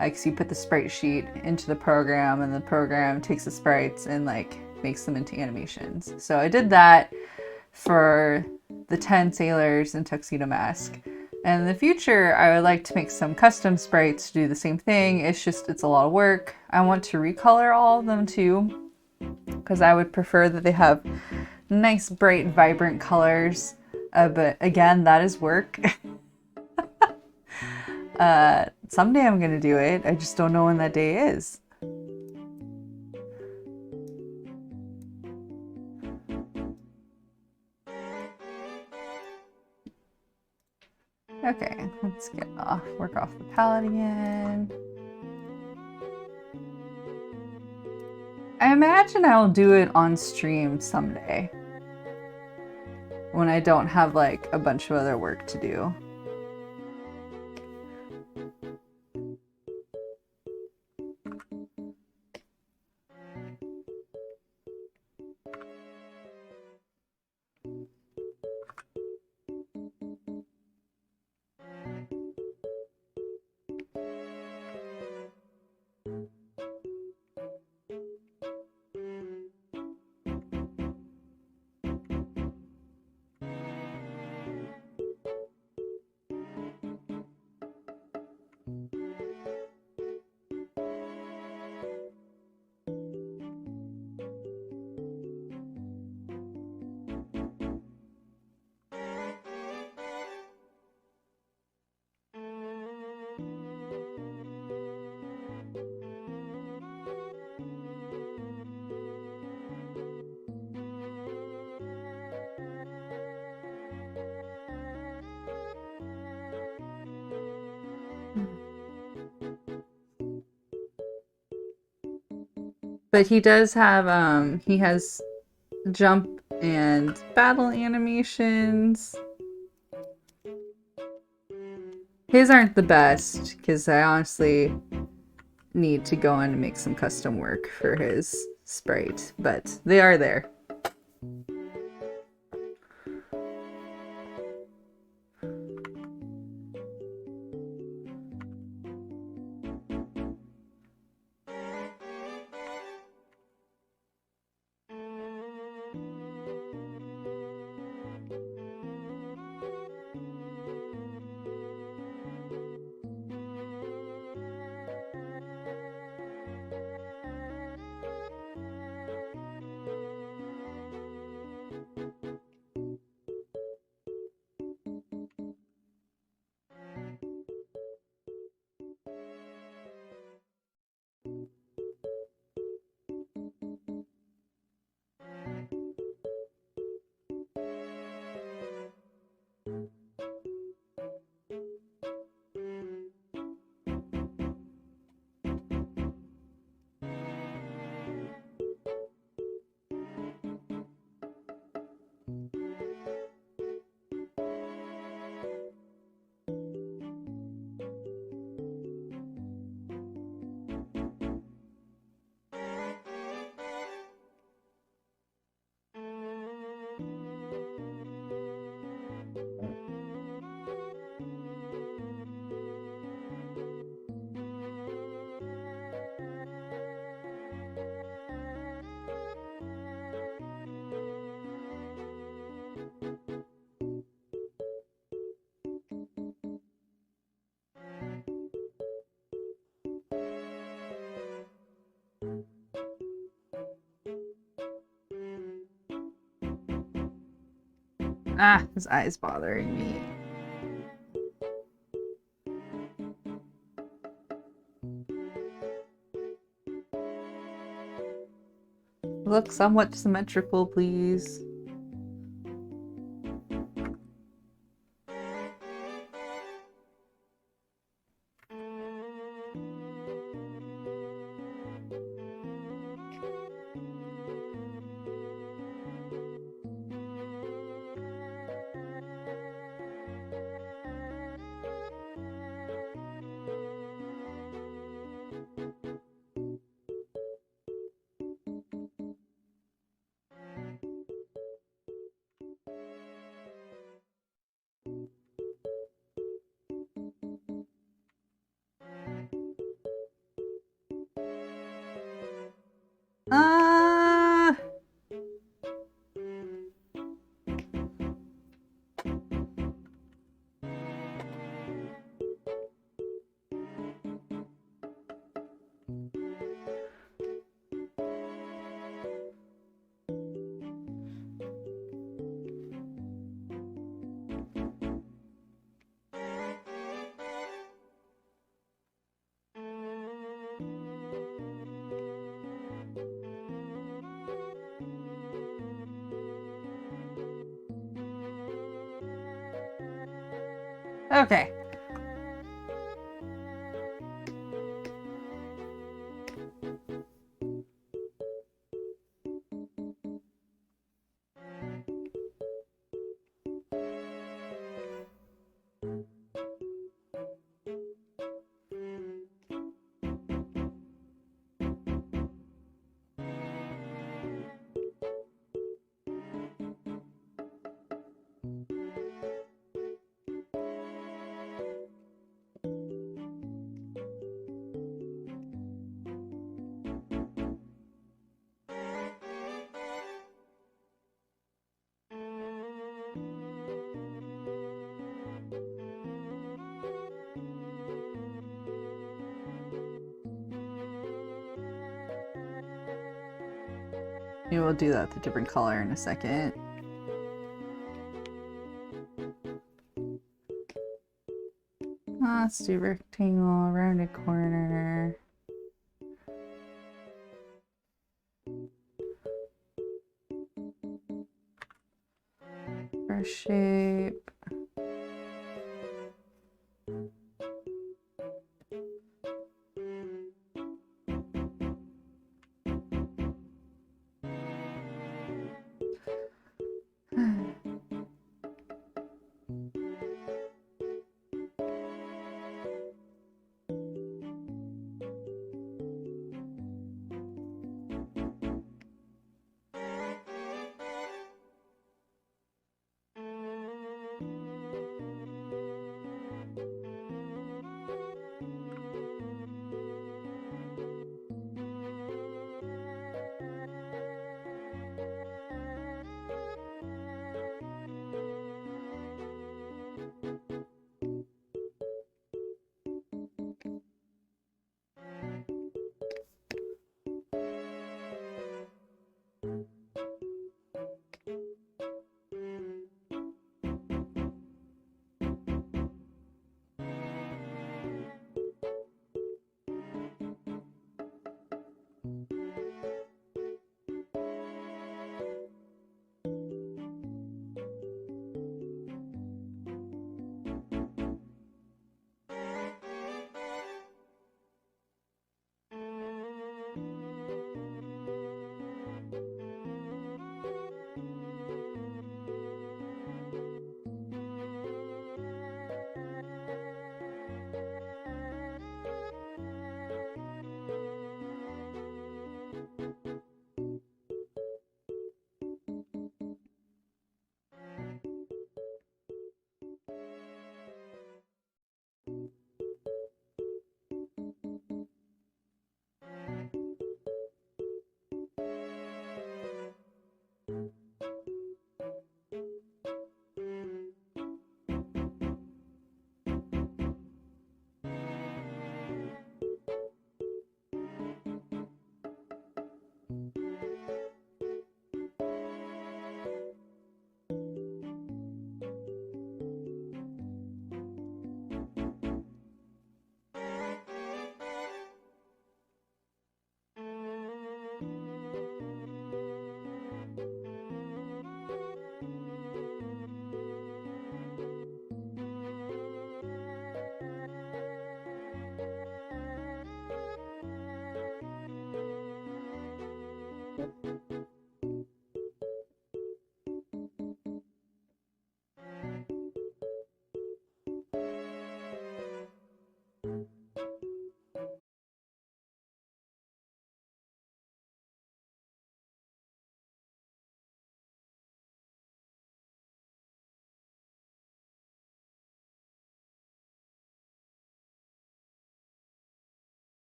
Because you put the sprite sheet into the program, and the program takes the sprites and like makes them into animations. So I did that for the 10 sailors and Tuxedo Mask. And in the future, I would like to make some custom sprites to do the same thing. It's a lot of work. I want to recolor all of them too, because I would prefer that they have nice, bright, vibrant colors. But again, that is work. Someday I'm gonna do it. I just don't know when that day is. Okay, let's work off the palette again. I imagine I'll do it on stream someday. When I don't have like a bunch of other work to do. But he does have, he has jump and battle animations. His aren't the best, because I honestly need to go in and make some custom work for his sprite, but they are there. Ah, his eye's bothering me. Look somewhat symmetrical, please. Uh... Okay. Maybe we'll do that with a different color in a second. Let's do rectangle, rounded corner. Brush shape.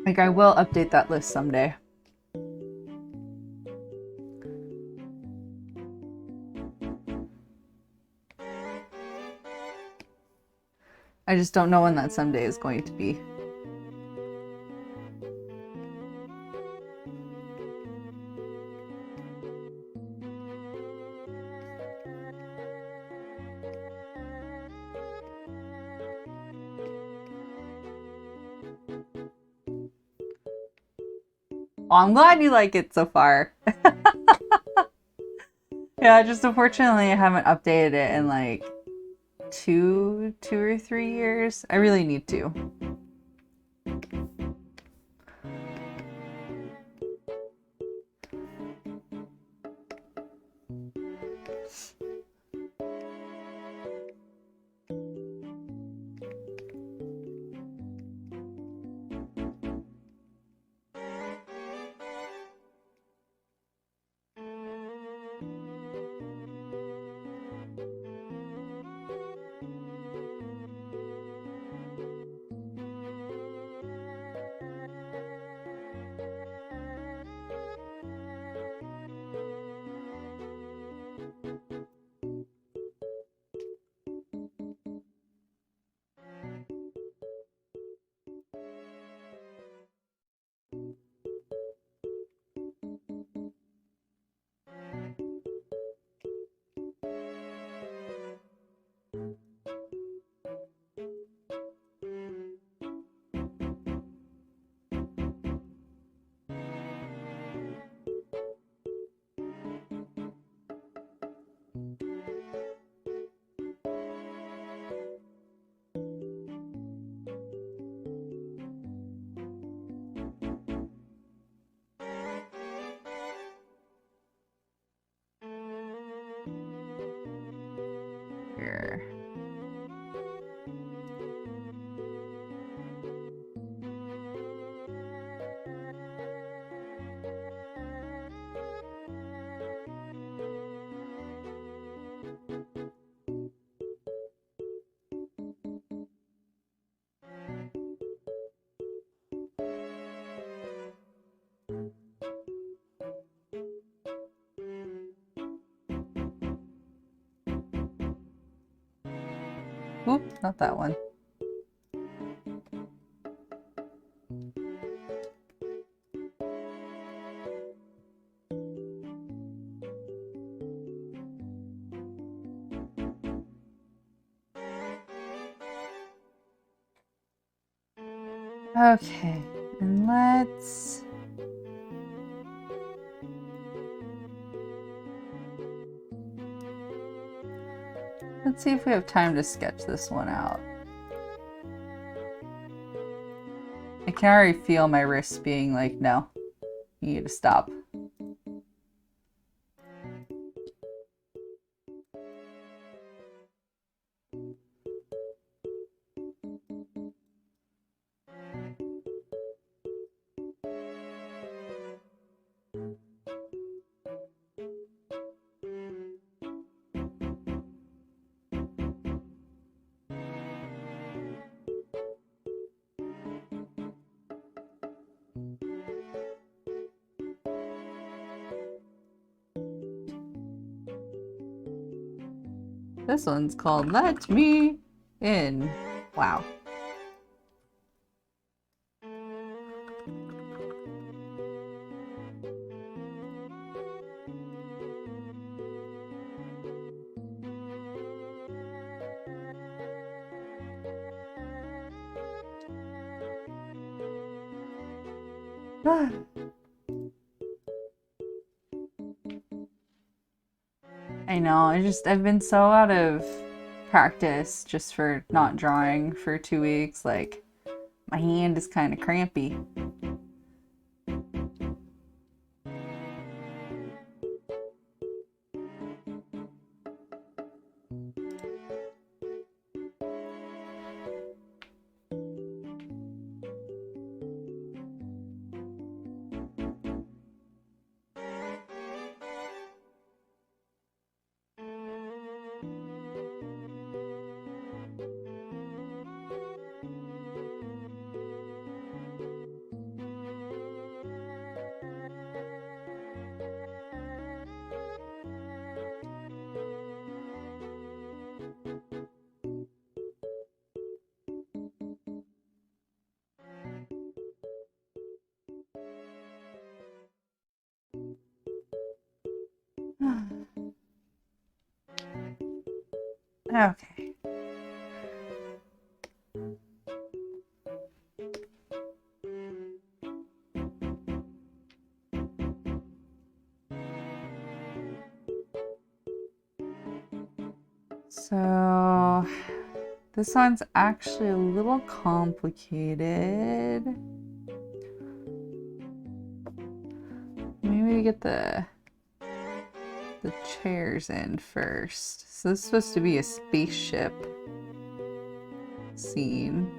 Like, I will update that list someday. I just don't know when that someday is going to be. Oh, I'm glad you like it so far. Yeah, just unfortunately I haven't updated it in like two or 3 years. I really need to. Here. Oop, not that one. Okay, and let's see if we have time to sketch this one out. I can already feel my wrists being like, no, you need to stop. This one's called Let Me In. Wow. I know, I've been so out of practice just for not drawing for 2 weeks. Like, my hand is kind of crampy. Okay. So this one's actually a little complicated. Maybe we get the chairs in first. So this is supposed to be a spaceship scene.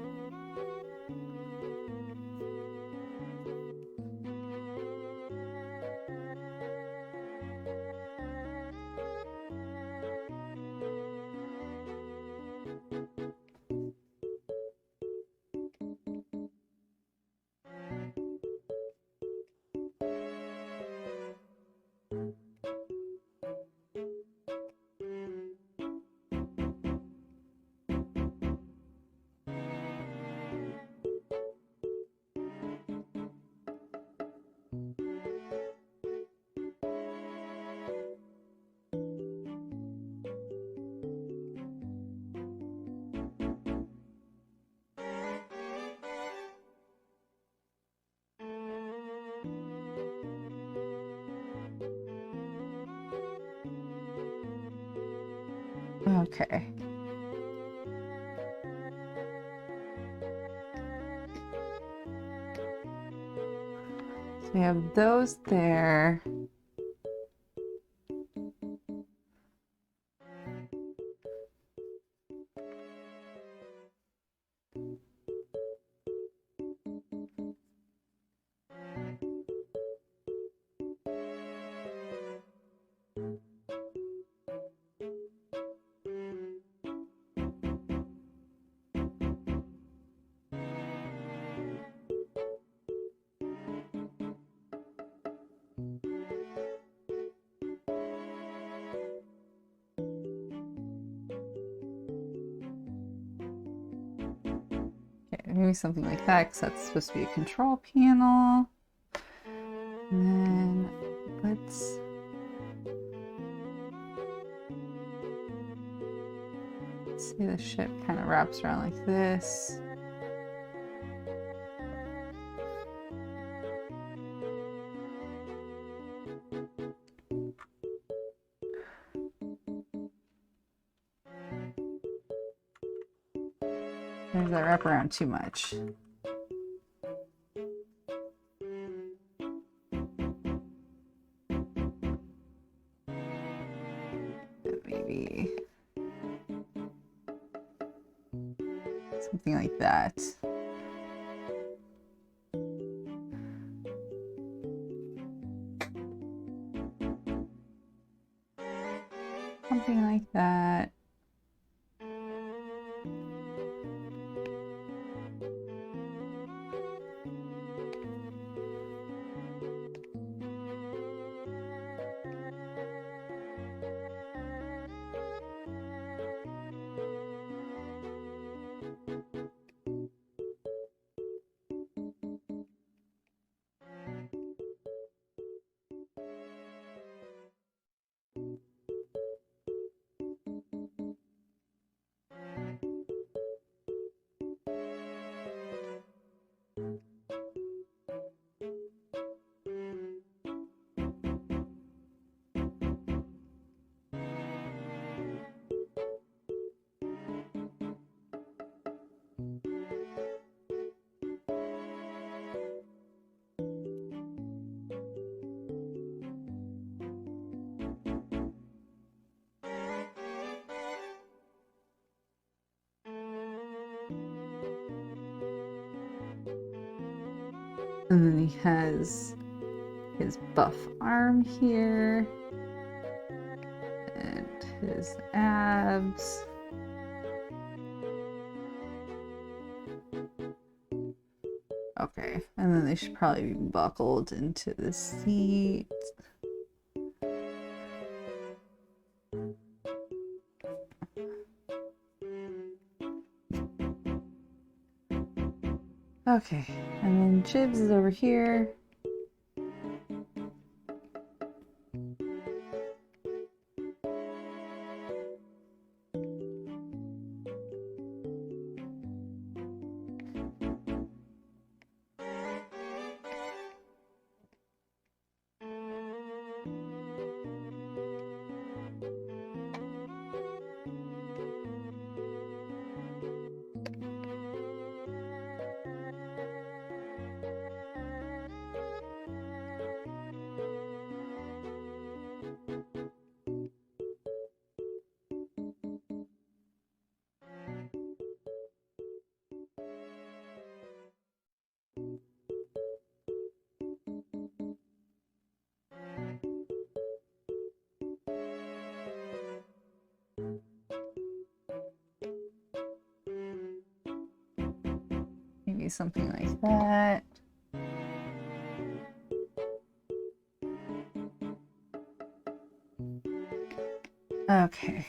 Okay. So we have those there. Maybe something like that, because that's supposed to be a control panel. And then let's see, the ship kind of wraps around like this. There's that wrap around too much. Maybe something like that. Something like that. And then he has his buff arm here and his abs. Okay, and then they should probably be buckled into the seat. Okay, and then Jibs is over here. maybe something like that. Okay.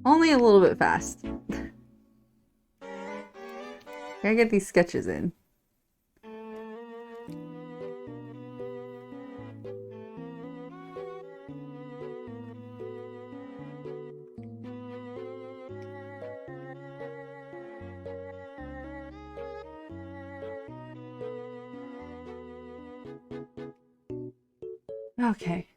Only a little bit fast. Gotta get these sketches in. Okay.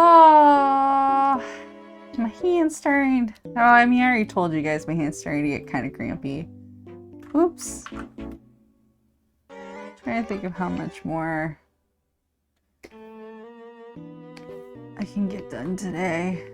Oh, my hand's starting. Oh, I mean, I already told you guys my hand's starting to get kind of crampy. Oops. Trying to think of how much more I can get done today.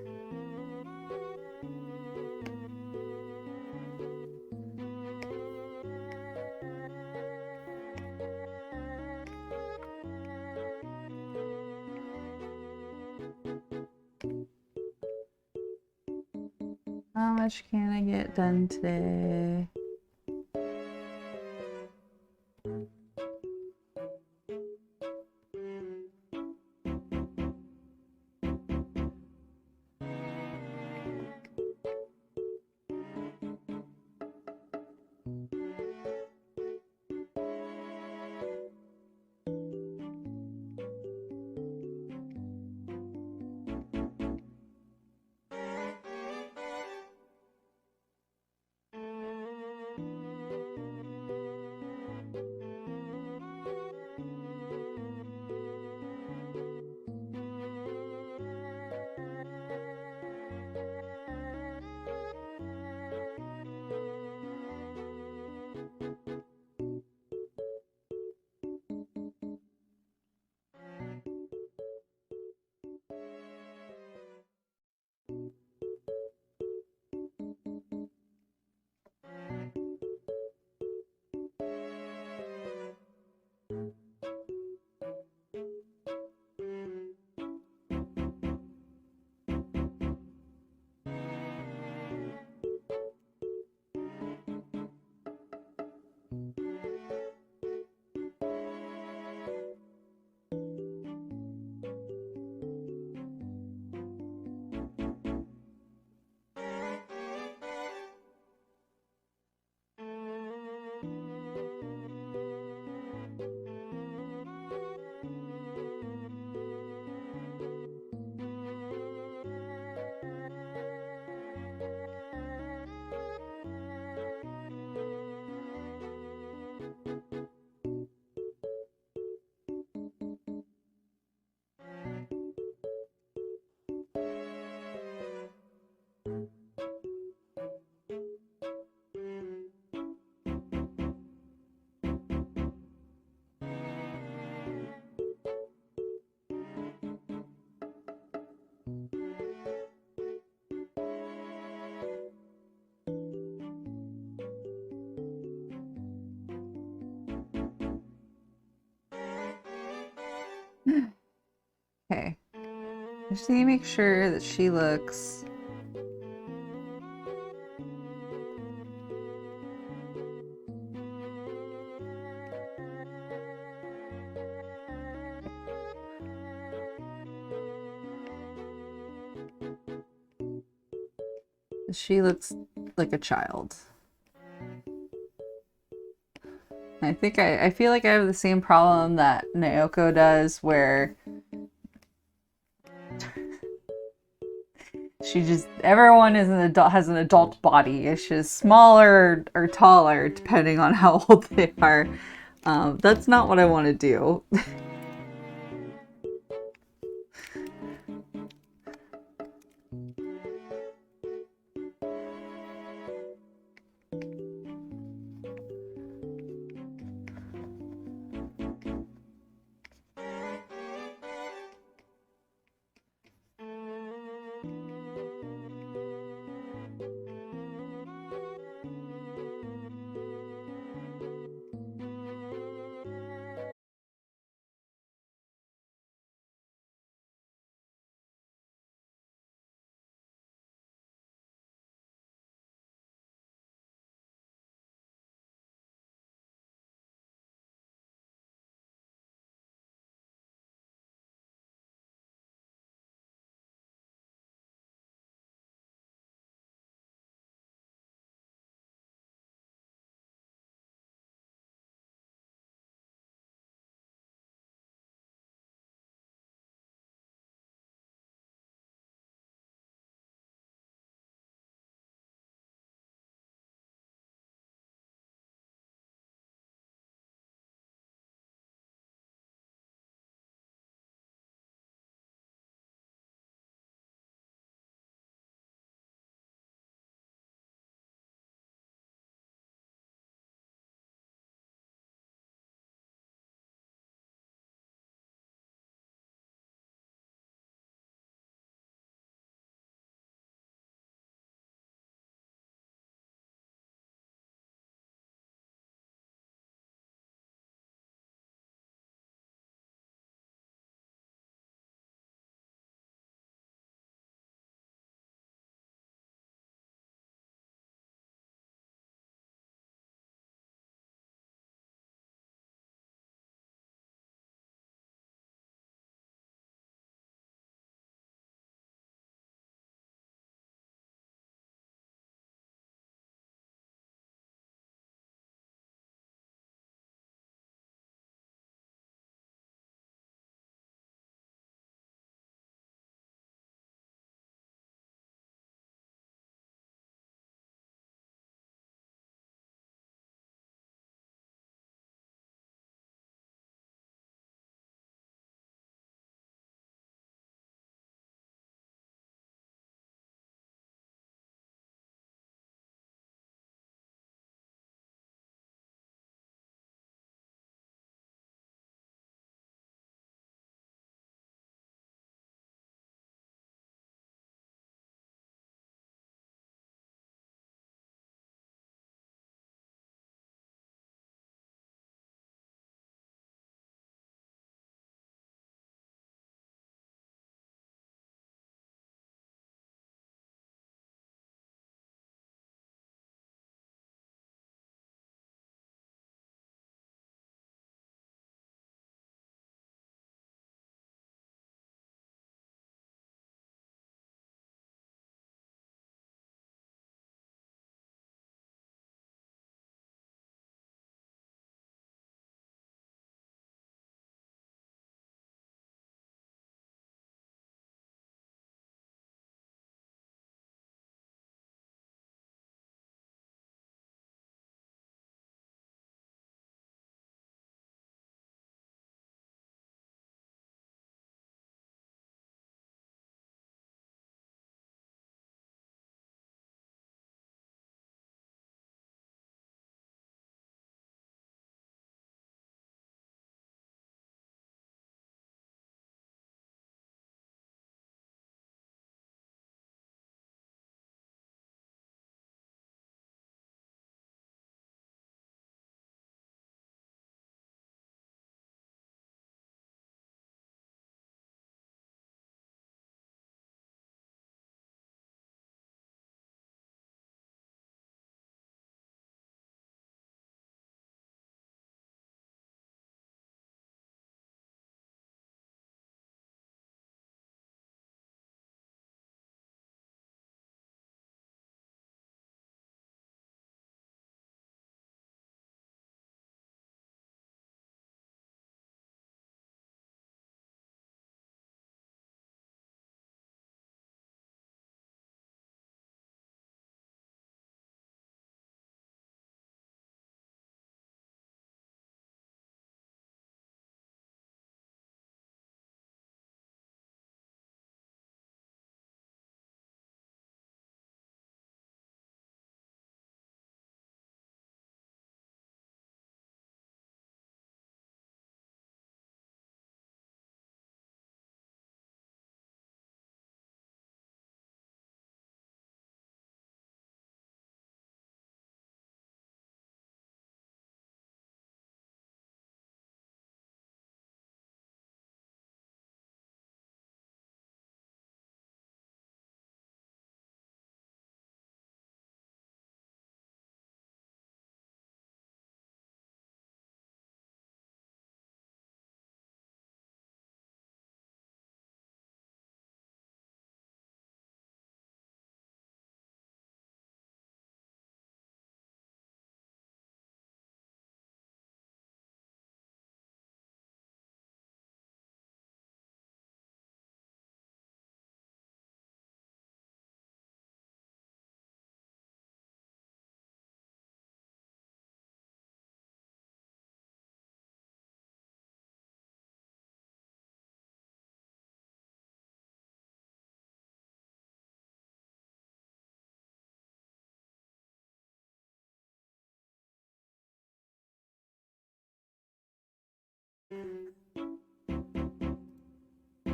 How much can I get done today? just need to make sure that she looks... She looks like a child. I feel like I have the same problem that Naoko does, where she just, everyone is an adult, has an adult body. It's just smaller or taller depending on how old they are. That's not what I want to do.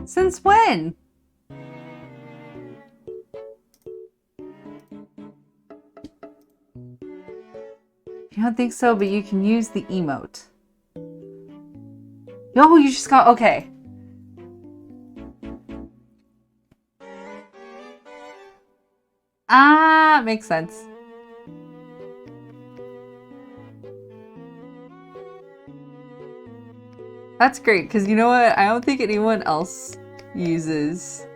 Since when? You don't think so, but you can use the emote. Oh, you just got... Okay. Ah, makes sense. That's great, because you know what? I don't think anyone else uses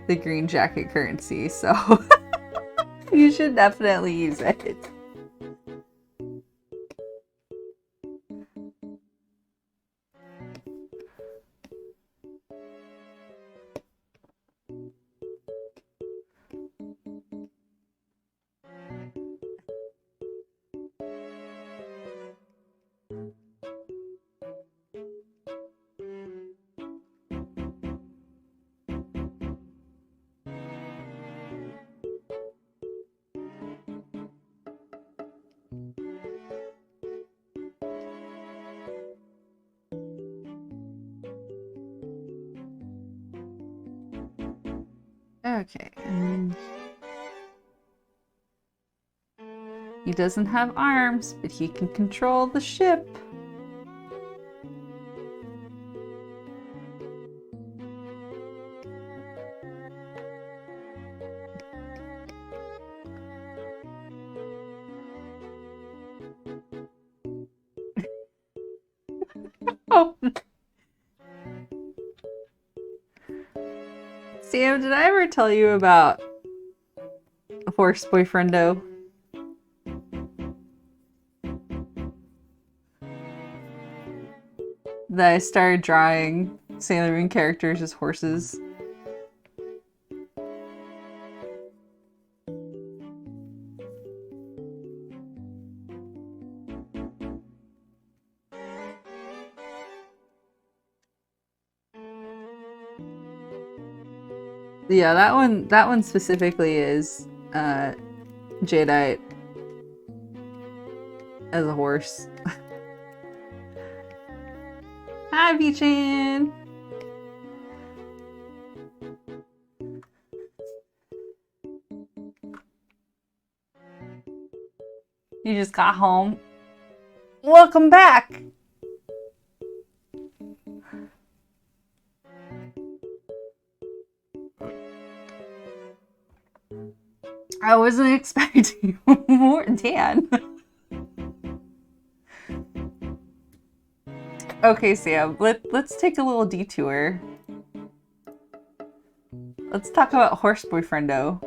the green jacket currency, so you should definitely use it. Okay, and he doesn't have arms, but he can control the ship. Oh. Sam, did I ever tell you about Horse Boyfriendo? That I started drawing Sailor Moon characters as horses. Yeah, that one specifically is Jadeite as a horse. Hi, V-Chan! You just got home. Welcome back! I wasn't expecting more, Dan. Okay, Sam, let's take a little detour. Let's talk about Horse Boyfriendo.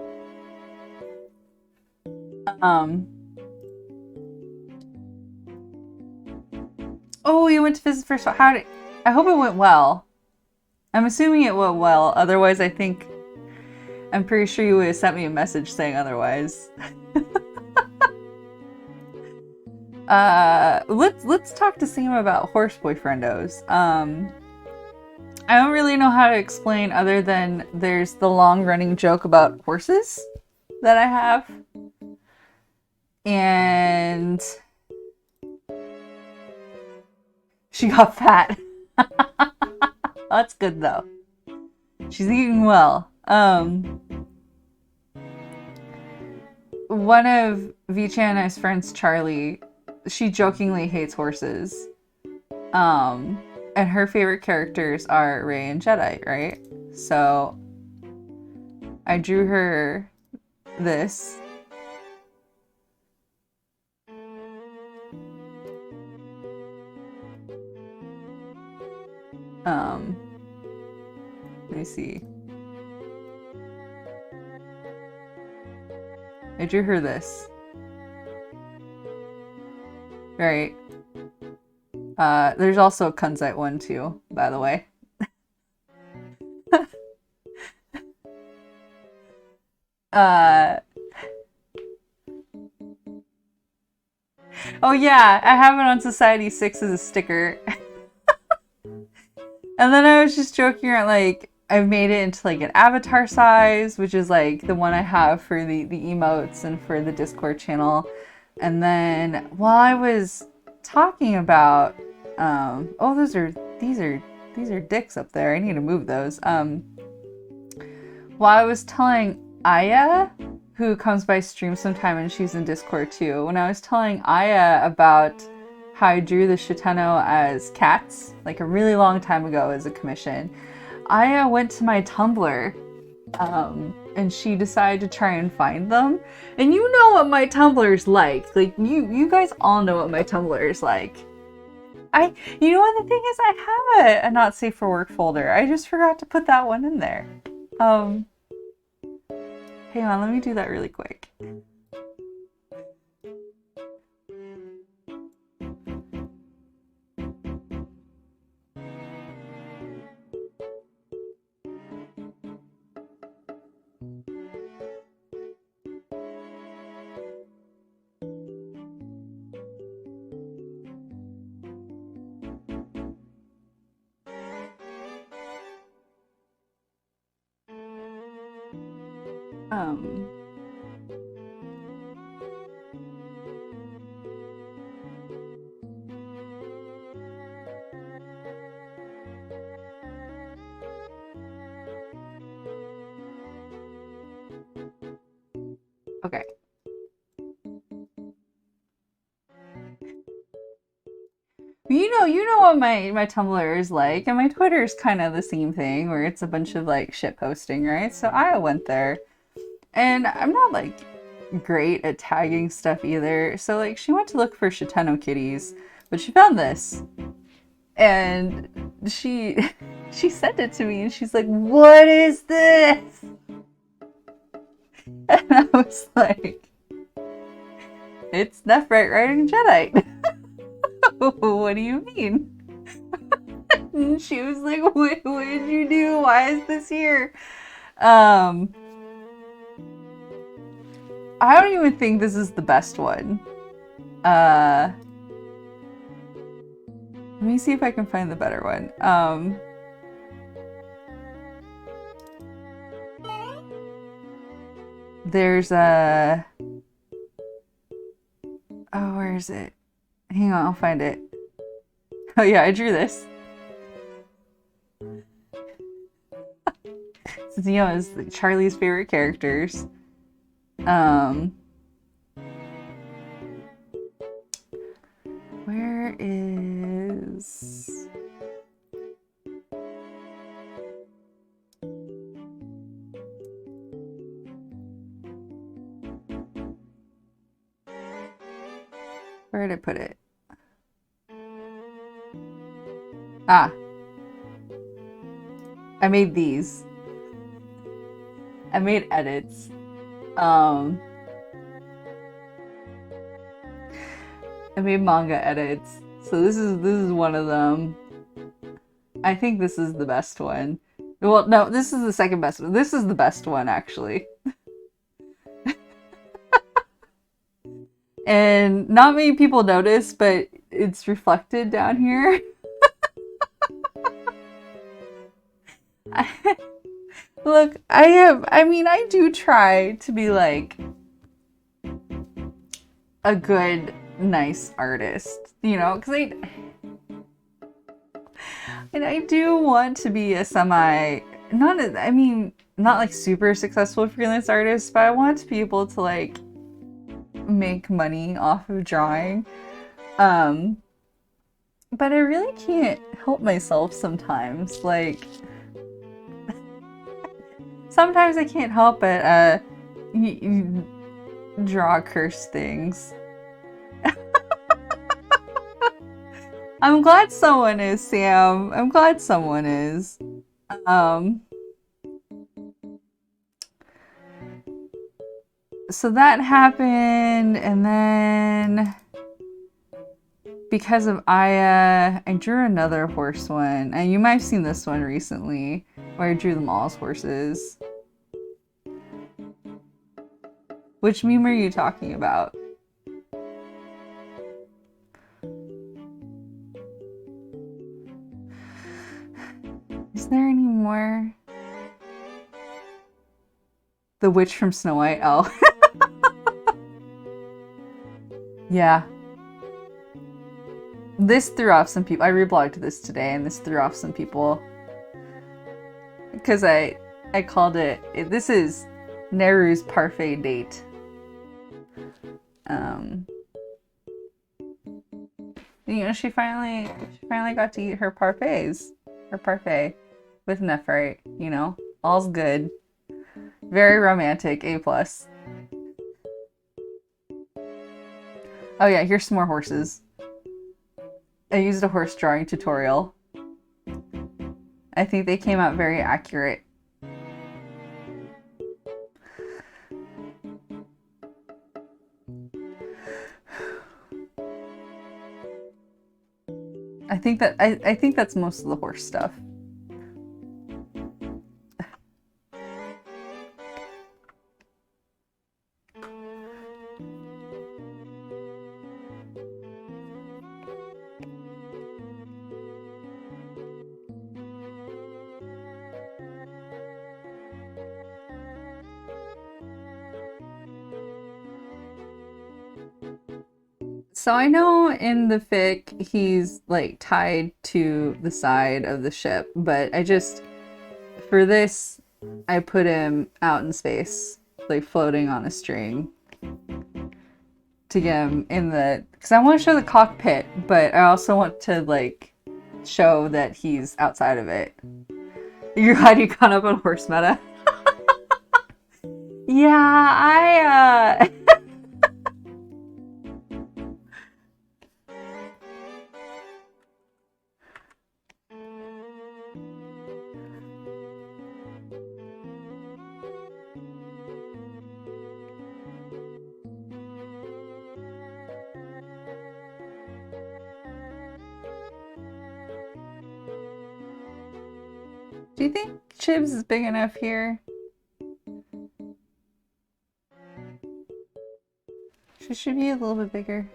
Oh, you went to visit first. How did... I hope it went well. I'm assuming it went well. Otherwise, I'm pretty sure you would have sent me a message saying otherwise. Let's talk to Sam about Horse Boyfriendos. I don't really know how to explain other than there's the long-running joke about horses that I have. And she got fat. That's good though. She's eating well. One of V-Chan and I's friends, Charlie, she jokingly hates horses. And her favorite characters are Rey and Jedi, right? So I drew her this. Let me see. I drew her this. Right. There's also a Kunzite one too, by the way. Oh yeah, I have it on Society 6 as a sticker. And then I was just joking around, like, I've made it into like an avatar size, which is like the one I have for the emotes and for the Discord channel. And then while I was talking about, oh, these are these are dicks up there. I need to move those. Well, I was telling Aya, who comes by stream sometime and she's in Discord too, when I was telling Aya about how I drew the Shitennou as cats, like a really long time ago as a commission, Aya went to my Tumblr, and she decided to try and find them. And you know what my Tumblr's like. Like, you guys all know what my Tumblr is like. You know what the thing is? I have a not safe for work folder. I just forgot to put that one in there. Hang on, let me do that really quick. Okay. You know what my Tumblr is like, and my Twitter is kind of the same thing, where it's a bunch of like shit posting, right? So I went there, and I'm not like great at tagging stuff either. So like she went to look for Shitennou kitties, but she found this, and she sent it to me, and she's like, "What is this?" And I was like, "It's Nephrit riding Jedi." What do you mean? And she was like, what did you do? Why is this here? I don't even think this is the best one. Let me see if I can find the better one. There's a... Oh, where is it? Hang on, I'll find it. Oh yeah, I drew this. Since, you know, it's Charlie's favorite characters. Where is... Where did I put it? Ah. I made these. I made edits. I made manga edits. So this is one of them. I think this is the best one. Well, no, this is the second best one. This is the best one, actually. And not many people notice, but it's reflected down here. Look, I do try to be like a good, nice artist, you know, because I do want to be a not like super successful freelance artist, but I want to be able to like make money off of drawing. But I really can't help myself sometimes. Like, sometimes I can't help it. You draw cursed things. I'm glad someone is, Sam. I'm glad someone is. So that happened, and then because of Aya, I drew another horse one. And you might have seen this one recently, where I drew them all as horses. Which meme are you talking about? Is there any more? The witch from Snow White? Oh. Yeah. This threw off some people. I reblogged this today, and this threw off some people because I called it. This is Neru's parfait date. You know, she finally got to eat her parfaits, her parfait with Nephrite. You know, all's good. Very romantic. A+. Oh yeah, here's some more horses. I used a horse drawing tutorial. I think they came out very accurate. I think that's most of the horse stuff. So I know in the fic he's like tied to the side of the ship, but for this, I put him out in space, like floating on a string to get him in because I want to show the cockpit, but I also want to like show that he's outside of it. You're glad you caught up on horse meta? Yeah, Do you think Chibs is big enough here? She should be a little bit bigger.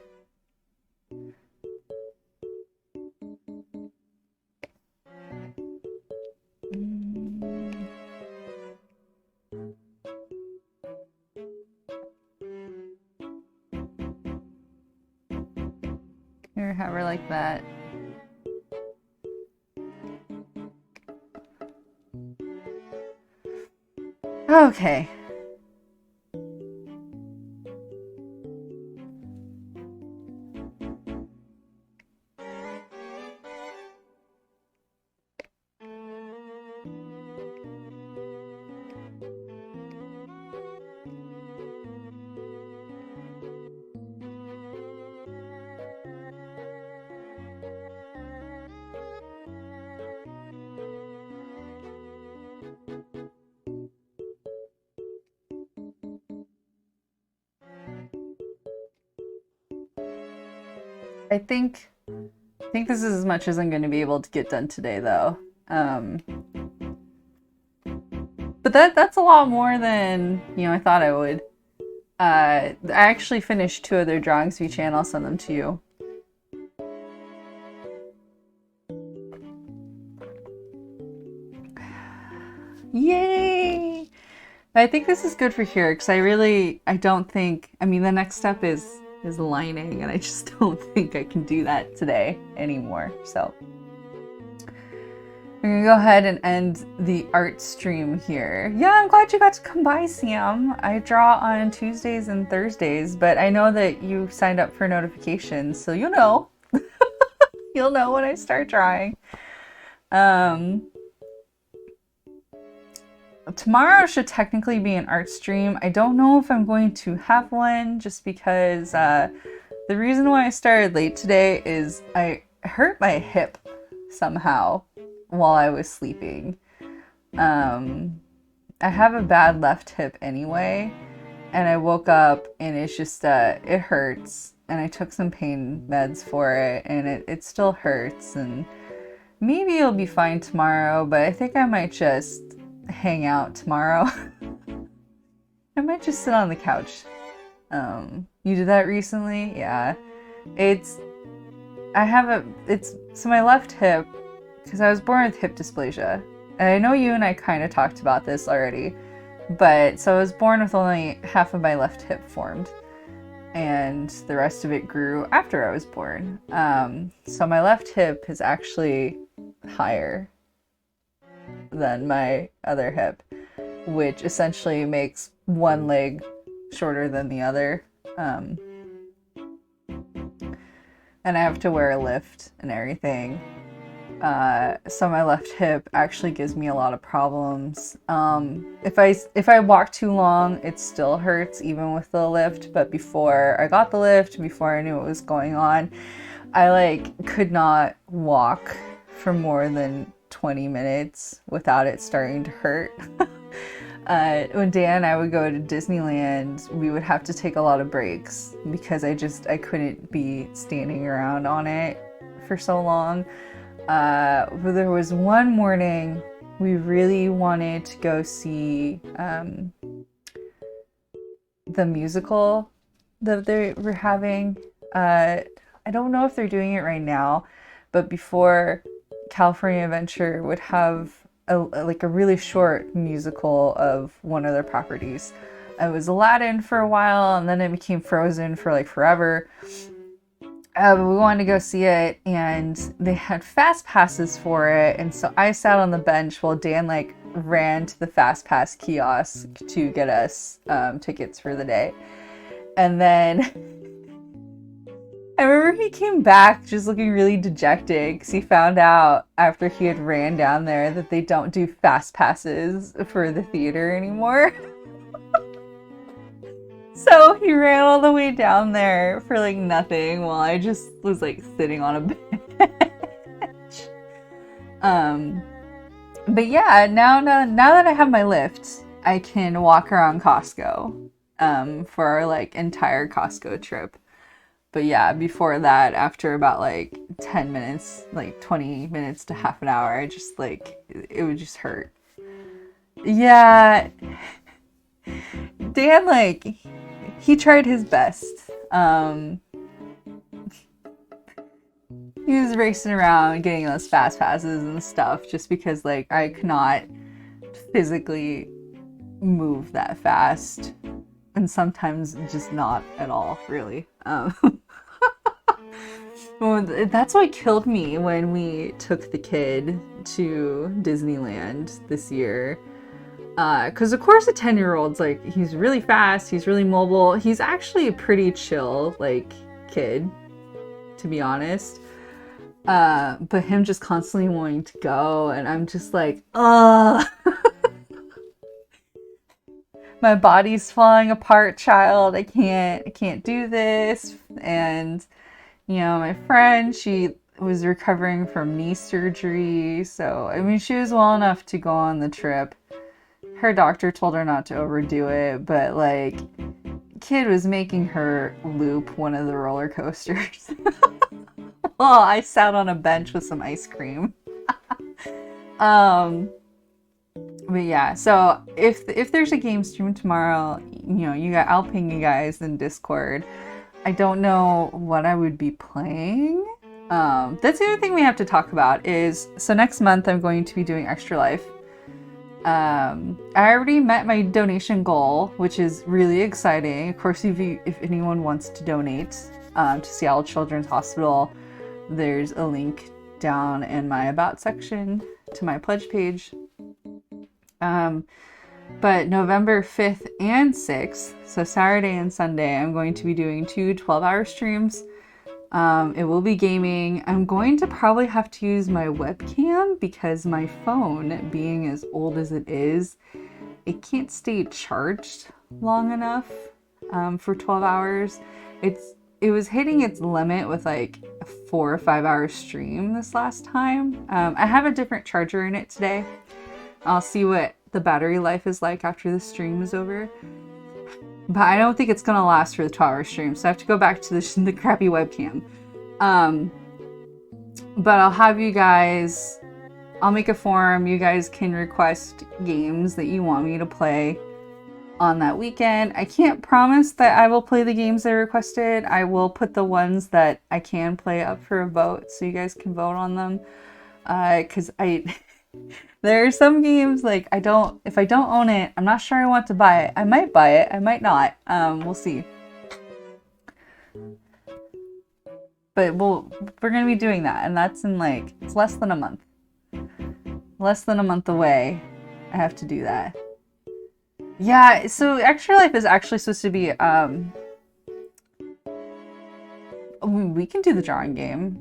Here, have her like that. Okay. I think this is as much as I'm going to be able to get done today, though. But that's a lot more than, I thought I would. I actually finished 2 other drawings for each channel. I'll send them to you. Yay! I think this is good for here, because I don't think, the next step is lining, and I just don't think I can do that today anymore. So we're gonna go ahead and end the art stream here. Yeah, I'm glad you got to come by, Sam. I draw on Tuesdays and Thursdays, but I know that you signed up for notifications, so you'll know. You'll know when I start drawing. Tomorrow should technically be an art stream. I don't know if I'm going to have one, just because the reason why I started late today is I hurt my hip somehow while I was sleeping. I have a bad left hip anyway, and I woke up and it's just it hurts, and I took some pain meds for it, and it still hurts, and maybe it'll be fine tomorrow, but I think I might just hang out tomorrow. I might just sit on the couch. You did that recently? Yeah. So my left hip, because I was born with hip dysplasia, and I know you and I kind of talked about this already, but so I was born with only half of my left hip formed, and the rest of it grew after I was born. So my left hip is actually higher than my other hip, which essentially makes one leg shorter than the other. And I have to wear a lift and everything. So my left hip actually gives me a lot of problems. If I walk too long, it still hurts even with the lift. But before I got the lift, before I knew what was going on, I like could not walk for more than 20 minutes without it starting to hurt. When Dan and I would go to Disneyland, we would have to take a lot of breaks because I couldn't be standing around on it for so long. But there was one morning we really wanted to go see the musical that they were having. I don't know if they're doing it right now, but before, California Adventure would have a really short musical of one of their properties. It was Aladdin for a while, and then it became Frozen for like forever. But we wanted to go see it, and they had fast passes for it, and so I sat on the bench while Dan like ran to the fast pass kiosk to get us tickets for the day. And then I remember he came back just looking really dejected because he found out after he had ran down there that they don't do fast passes for the theater anymore. So he ran all the way down there for like nothing while I just was like sitting on a bench. But yeah, now that I have my lift, I can walk around Costco for our like entire Costco trip. But yeah, before that, after about like 10 minutes, like 20 minutes to half an hour, I just like, it would just hurt. Yeah. Dan, like, he tried his best. He was racing around getting those fast passes and stuff just because like I could not physically move that fast. And sometimes just not at all, really. Well, that's what killed me when we took the kid to Disneyland this year. Because of course a 10-year-old's like, he's really fast, he's really mobile. He's actually a pretty chill, like, kid, to be honest. But him just constantly wanting to go, and I'm just like, ugh. My body's falling apart, child. I can't do this. And, you know, my friend, she was recovering from knee surgery. So, I mean, she was well enough to go on the trip. Her doctor told her not to overdo it, but, like, kid was making her loop one of the roller coasters. Well, I sat on a bench with some ice cream. But yeah, so if there's a game stream tomorrow, you know, I'll ping you guys in Discord. I don't know what I would be playing. That's the other thing we have to talk about is, so next month I'm going to be doing Extra Life. I already met my donation goal, which is really exciting. Of course, if anyone wants to donate to Seattle Children's Hospital, there's a link down in my About section to my pledge page. But November 5th and 6th, so Saturday and Sunday, I'm going to be doing 2 12-hour streams. It will be gaming. I'm going to probably have to use my webcam because my phone, being as old as it is, it can't stay charged long enough for 12 hours. It was hitting its limit with like a 4 or 5 hour stream this last time. I have a different charger in it today. I'll see what the battery life is like after the stream is over. But I don't think it's going to last for the 12-hour stream, so I have to go back to the crappy webcam. But I'll have you guys... I'll make a forum. You guys can request games that you want me to play on that weekend. I can't promise that I will play the games I requested. I will put the ones that I can play up for a vote, so you guys can vote on them. Because there are some games, like, if I don't own it, I'm not sure I want to buy it. I might buy it, I might not. We'll see. But we're gonna be doing that, and that's in like, it's less than a month. Less than a month away. I have to do that. Yeah, so Extra Life is actually supposed to be, we can do the drawing game.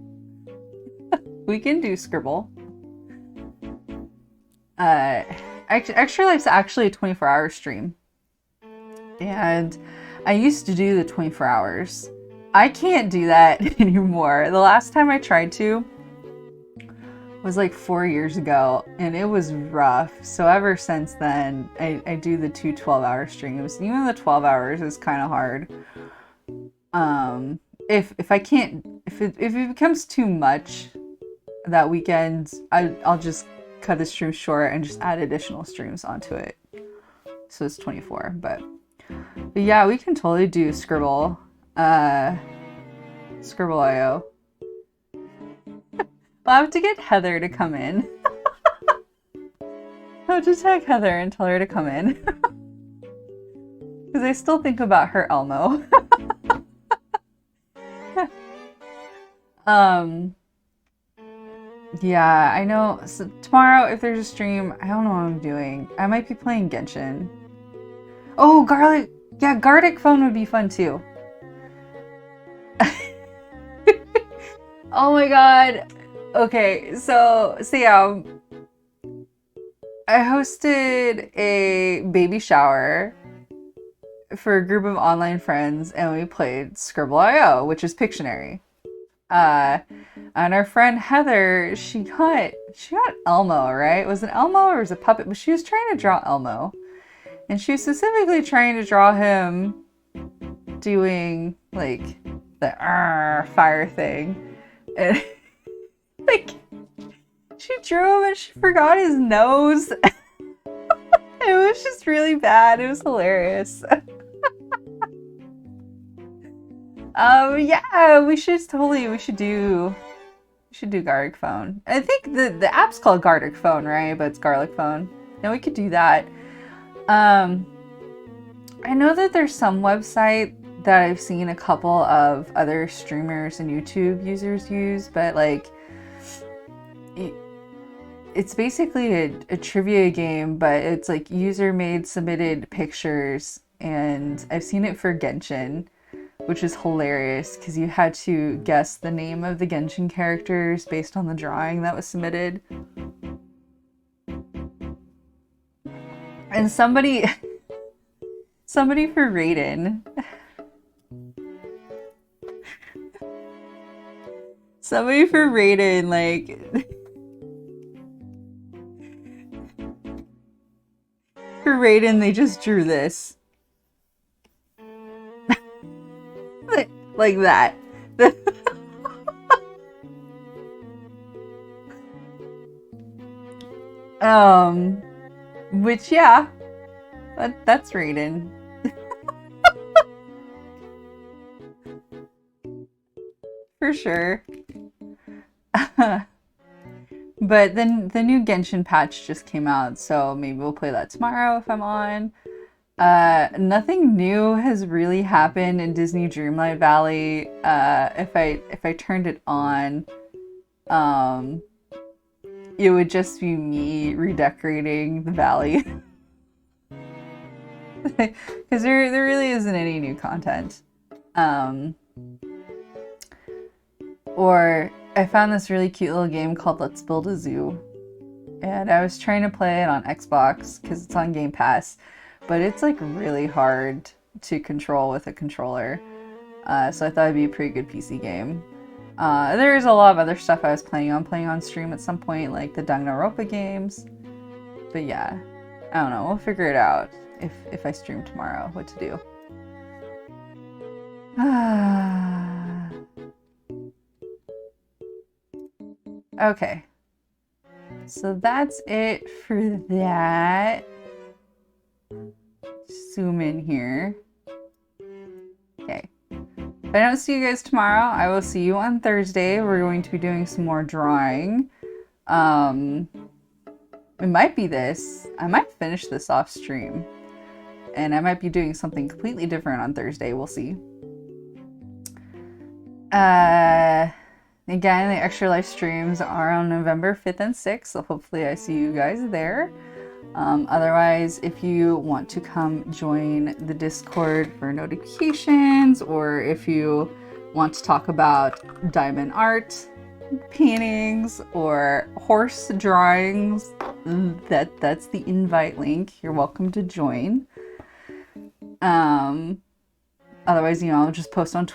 We can do Scribble. Extra Life's actually a 24-hour stream. And I used to do the 24 hours. I can't do that anymore. The last time I tried to was like 4 years ago, and it was rough. So ever since then, I do the 2 12-hour streams. Even the 12 hours is kind of hard. If I can't, if it becomes too much that weekend, I'll just cut the stream short and just add additional streams onto it. So it's 24, but yeah, we can totally do Scribble. Scribble.io. I'll have to get Heather to come in. I'll just tag Heather and tell her to come in. Because I still think about her Elmo. Yeah, I know. So tomorrow, if there's a stream, I don't know what I'm doing. I might be playing Genshin. Oh, Garlic. Yeah, Garlic Phone would be fun too. Oh my god. Okay, so yeah, I hosted a baby shower for a group of online friends, and we played Scribble.io, which is Pictionary. And our friend Heather, she got Elmo, right? Was it Elmo or was it a puppet? But she was trying to draw Elmo. And she was specifically trying to draw him doing like the fire thing. And like she drew him and she forgot his nose. It was just really bad. It was hilarious. Yeah, we should do Garlic Phone. I think the app's called Garlic Phone, right? But it's Garlic Phone. Yeah, we could do that. I know that there's some website that I've seen a couple of other streamers and YouTube users use, but like it's basically a trivia game, but it's like user-made submitted pictures, and I've seen it for Genshin, which is hilarious because you had to guess the name of the Genshin characters based on the drawing that was submitted. And somebody for Raiden. Somebody for Raiden, like... for Raiden, they just drew this. Like that. Which, yeah, that's Raiden. For sure. But then the new Genshin patch just came out, so maybe we'll play that tomorrow if I'm on. Nothing new has really happened in Disney Dreamlight Valley. If I turned it on, it would just be me redecorating the valley. Because there really isn't any new content. Or I found this really cute little game called Let's Build a Zoo. And I was trying to play it on Xbox because it's on Game Pass. But it's like really hard to control with a controller. So I thought it'd be a pretty good PC game. There's a lot of other stuff I was planning on stream at some point, like the Danganronpa games. But yeah, I don't know. We'll figure it out if I stream tomorrow, what to do. Okay. So that's it for that. Zoom in here. Okay. If I don't see you guys tomorrow, I will see you on Thursday. We're going to be doing some more drawing. It might be this. I might finish this off stream. And I might be doing something completely different on Thursday. We'll see. Uh, Again, the extra live streams are on November 5th and 6th, so hopefully I see you guys there. Otherwise, if you want to come join the Discord for notifications, or if you want to talk about diamond art, paintings, or horse drawings, that's the invite link. You're welcome to join. Otherwise, I'll just post on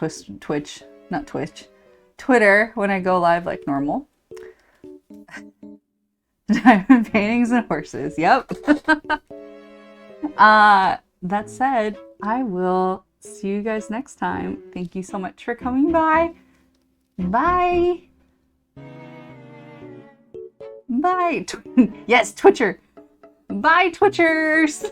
Twitter when I go live like normal. Diamond paintings and horses. Yep. That said, I will see you guys next time. Thank you so much for coming by. Bye. Bye. Yes, Twitcher. Bye, Twitchers.